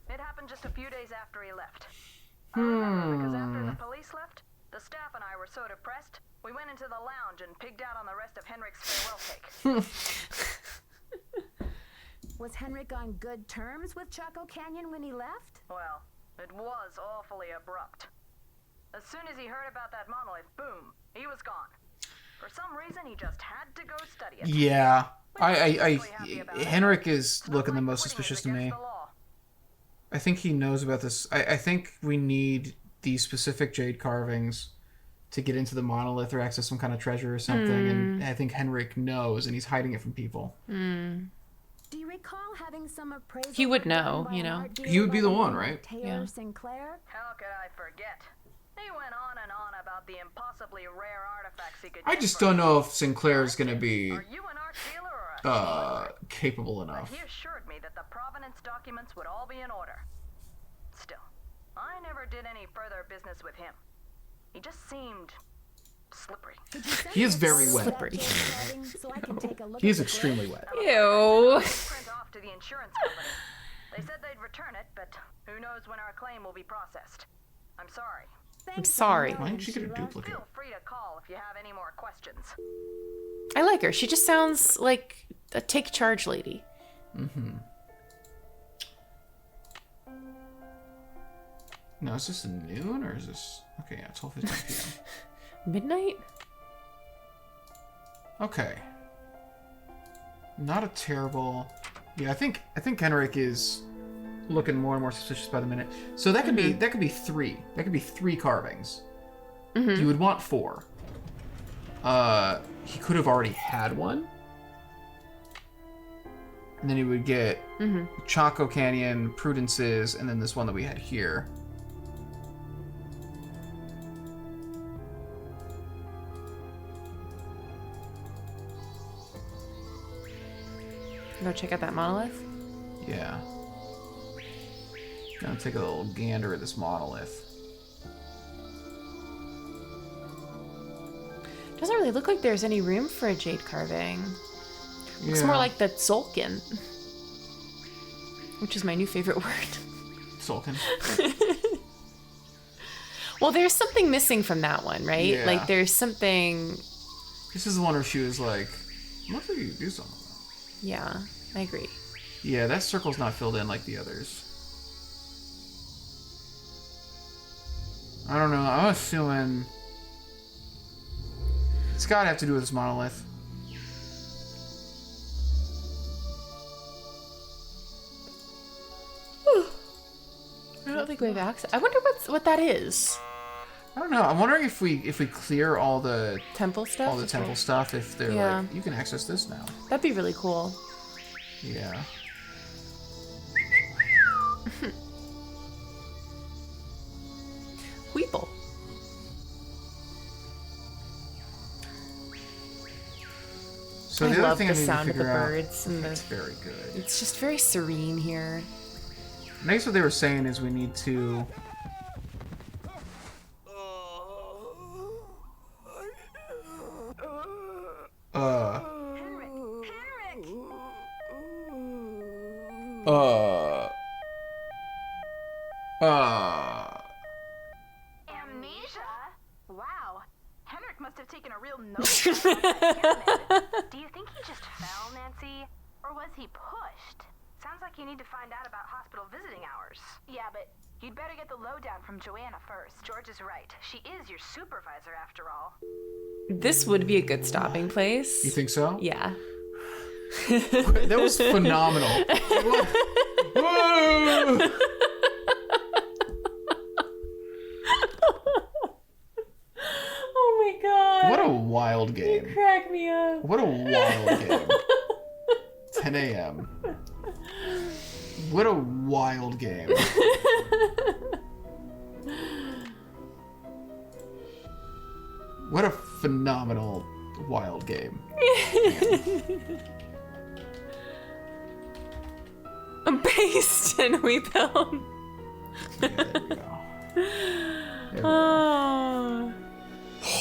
it happened just a few days after he left. I remember because after the police left, the staff and I were so depressed, we went into the lounge and pigged out on the rest of Henrik's farewell cake. Was Henrik on good terms with Chaco Canyon when he left? Well, it was awfully abrupt. As soon as he heard about that monolith, boom, he was gone. For some reason, he just had to go study it. Yeah. Really happy about it. Henrik is looking the Like most quitting is suspicious to against me. the law. I think he knows about this. I think we need these specific jade carvings to get into the monolith or access some kind of treasure or something. And I think Henrik knows, and he's hiding it from people. Do you recall having some appraisal? He would work done know, by you an know. art dealer He would be by the name one, of right? Taylor Yeah. Sinclair? How could I forget? He went on and on about the impossibly rare artifacts he could I get just from don't know if Sinclair is going to be Are you an art dealer or a capable But enough. he assured me that the provenance documents would all be in order. Still, I never did any further business with him. He just seemed slippery. Could you send He is me a very photo of wet. that jade carving so I can take a look He is at the extremely glyph? wet. Ew. Print off to the insurance company. They said they'd return it, but who knows when our claim will be processed. I'm sorry. Thanks a sorry. million, Why didn't she get a Sheila. duplicate? Feel free to call if you have any more questions. I like her. She just sounds like a take charge lady. No, is this noon or is this... Okay, yeah, 12:15 p.m. Midnight? Okay. Not a terrible... Yeah, I think Henrik is looking more and more suspicious by the minute. So that could be 3. That could be 3 carvings. You would want 4. He could have already had one. And then he would get Chaco Canyon, Prudence's, and then this one that we had here. Go check out that monolith. Yeah. Gonna take a little gander at this monolith. Doesn't really look like there's any room for a jade carving. Looks more like the Tzolk'in, which is my new favorite word. Sulkin. Well, there's something missing from that one, right? Yeah. Like there's something. This is the one where she was like, Looks like you can do something. Yeah, I agree. Yeah, that circle's not filled in like the others. I don't know. I'm assuming it's gotta have to do with this monolith. I don't think we have access. I wonder what that is. I don't know. I'm wondering if we clear all the temple stuff. If they're like, you can access this now. That'd be really cool. Yeah. Weeple. So I the other love thing the I need sound to of the figure out, birds and it's very good. It's just very serene here. I guess what they were saying is we need to. Amnesia? Wow. Henrik must have taken a real note. Do you think he just fell, Nancy? Or was he pushed? Sounds like you need to find out about hospital visiting hours. Yeah, but you'd better get the lowdown from Joanna first. George is right. She is your supervisor after all. This would be a good stopping place. You think so? Yeah. That was phenomenal. Whoa! Oh my god. What a wild game. You crack me up. What a wild game. 10 a.m. What a wild game. What a phenomenal wild game. Based in Weeple. Yeah, there we go. Oh.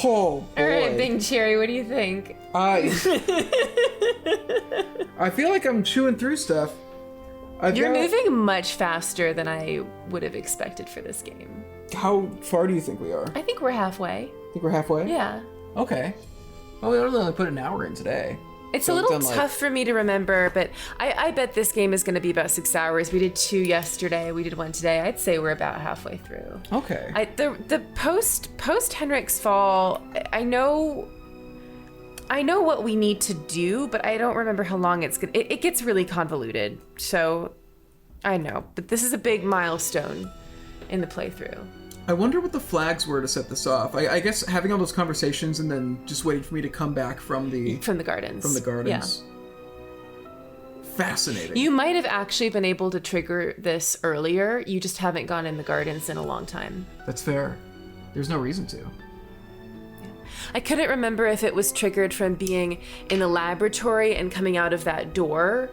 Oh, boy. All right, Big Cherry, what do you think? I feel like I'm chewing through stuff. You're moving much faster than I would have expected for this game. How far do you think we are? I think we're halfway. Think we're halfway? Yeah. Okay. Well, we only put an hour in today. It's a little tough for me to remember, but I bet this game is going to be about 6 hours. We did 2 yesterday. We did 1 today. I'd say we're about halfway through. Okay. The post Henrik's fall, I know what we need to do, but I don't remember how long it's going to... It gets really convoluted, so I know. But this is a big milestone in the playthrough. I wonder what the flags were to set this off. I guess having all those conversations and then just waiting for me to come back from the gardens. From the gardens. Yeah. Fascinating. You might have actually been able to trigger this earlier. You just haven't gone in the gardens in a long time. That's fair. There's no reason to. I couldn't remember if it was triggered from being in the laboratory and coming out of that door,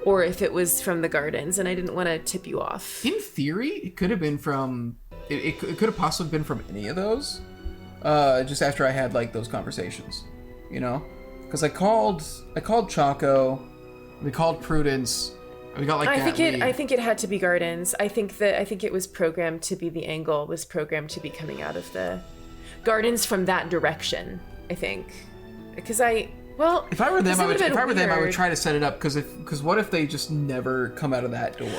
or if it was from the gardens, and I didn't want to tip you off. In theory, it could have been from... It could have possibly been from any of those. Just after I had, like, those conversations. You know? Because I called Choco, we called Prudence, we got, like, I think it had to be gardens. I think it was programmed to be the angle, was programmed to be coming out of the gardens from that direction, I think. Because if I were them, I would try to set it up, because what if they just never come out of that door?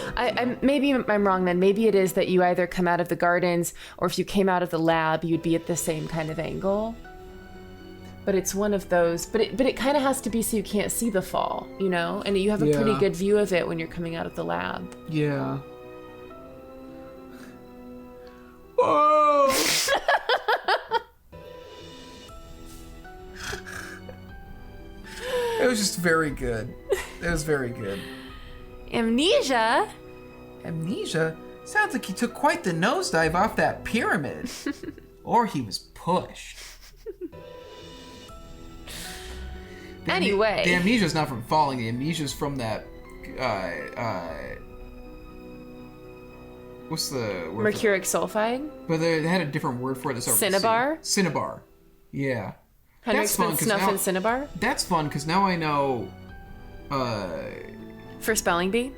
Maybe I'm wrong then. Maybe it is that you either come out of the gardens, or if you came out of the lab, you'd be at the same kind of angle. But it's one of those. But it kind of has to be so you can't see the fall, you know? And you have a pretty good view of it when you're coming out of the lab. Yeah. Whoa! It was just very good. It was very good. Amnesia? Amnesia? Sounds like he took quite the nosedive off that pyramid. Or he was pushed. Anyway. The amnesia's not from falling. The amnesia's from that... what's the word? Mercuric sulfide? But they had a different word for it. Cinnabar? Cinnabar. Yeah. Henrik's been snuffing Cinnabar? That's fun, because now I know... For Spelling Bee?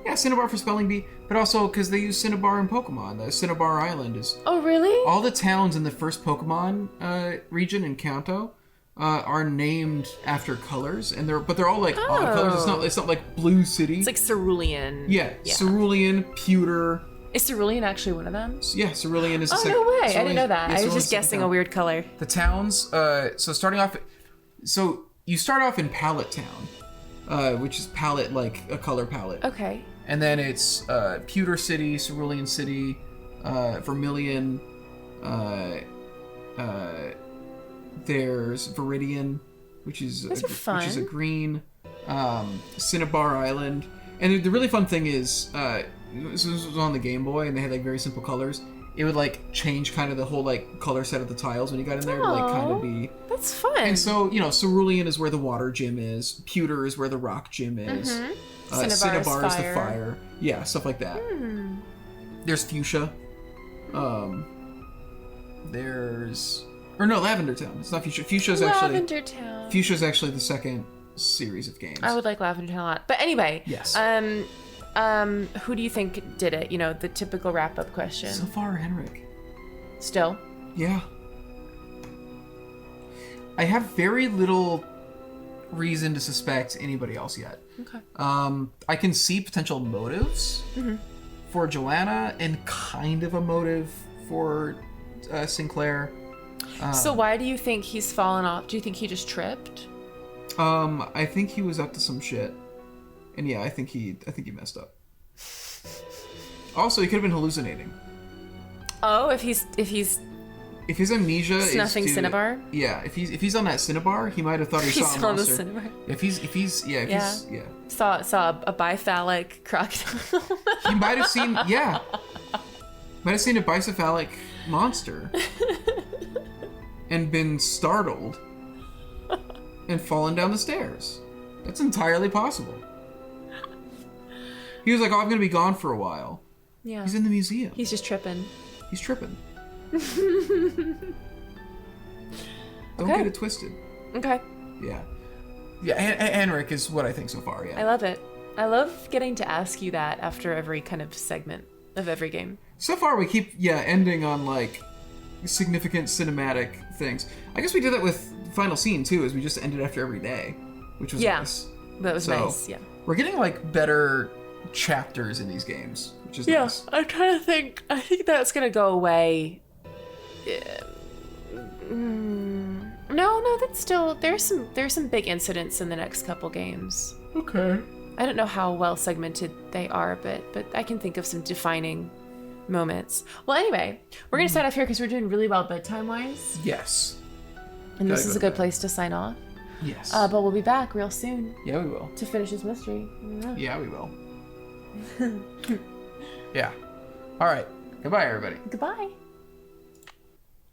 Yeah, Cinnabar for Spelling Bee, but also because they use Cinnabar in Pokemon. The Cinnabar Island is... Oh, really? All the towns in the first Pokemon region in Kanto are named after colors, and they're all like odd colors. It's not like Blue City. It's like cerulean. Yeah, cerulean, pewter. Is cerulean actually one of them? Yeah, cerulean is. Oh, no way! I didn't know that. I was just guessing a weird color. The towns. So starting off, so you start off in Palette Town, which is palette like a color palette. Okay. And then it's Pewter City, Cerulean City, Vermilion. There's Viridian, which is a green. Cinnabar Island, and the really fun thing is, this was on the Game Boy, and they had like very simple colors. It would like change kind of the whole like color set of the tiles when you got in there to like kind of be. That's fun. And so Cerulean is where the water gym is. Pewter is where the rock gym is. Cinnabar is the fire. Yeah, stuff like that. There's Fuchsia. Lavender Town. It's not Fuchsia. Lavender Town. Fuchsia's actually the second series of games. I would like Lavender Town a lot. But anyway. Yes. Who do you think did it? The typical wrap-up question. So far, Henrik. Still? Yeah. I have very little reason to suspect anybody else yet. Okay. I can see potential motives for Joanna and kind of a motive for Sinclair. So why do you think he's fallen off? Do you think he just tripped? I think he was up to some shit. And yeah, I think he messed up. Also, he could have been hallucinating. Oh, if his amnesia snuffing is Cinnabar? Yeah, if he's on that Cinnabar, he might have thought he saw a monster. The Cinnabar. If he's Saw a biphallic crocodile. He might have seen a bicephalic monster and been startled and fallen down the stairs. That's entirely possible. He was like, "Oh, I'm gonna be gone for a while." Yeah. He's in the museum. He's just tripping. He's tripping. Don't get it twisted. Okay. Yeah. Yeah, Henrik is what I think so far, yeah. I love it. I love getting to ask you that after every kind of segment of every game. So far we keep, ending on, like, significant cinematic things. I guess we did that with Final Scene, too, as we just ended after every day, which was nice. That was nice, yeah. We're getting, like, better chapters in these games, which is nice. I'm trying to think. I think that's going to go away. No, that's still... There's some big incidents in the next couple games. Okay. I don't know how well segmented they are, but I can think of some defining moments. Well, anyway, we're going to sign off here because we're doing really well bedtime-wise. Yes. And this is a good place to sign off. Yes. But we'll be back real soon. Yeah, we will. To finish this mystery. Yeah, we will. Yeah. All right. Goodbye, everybody. Goodbye.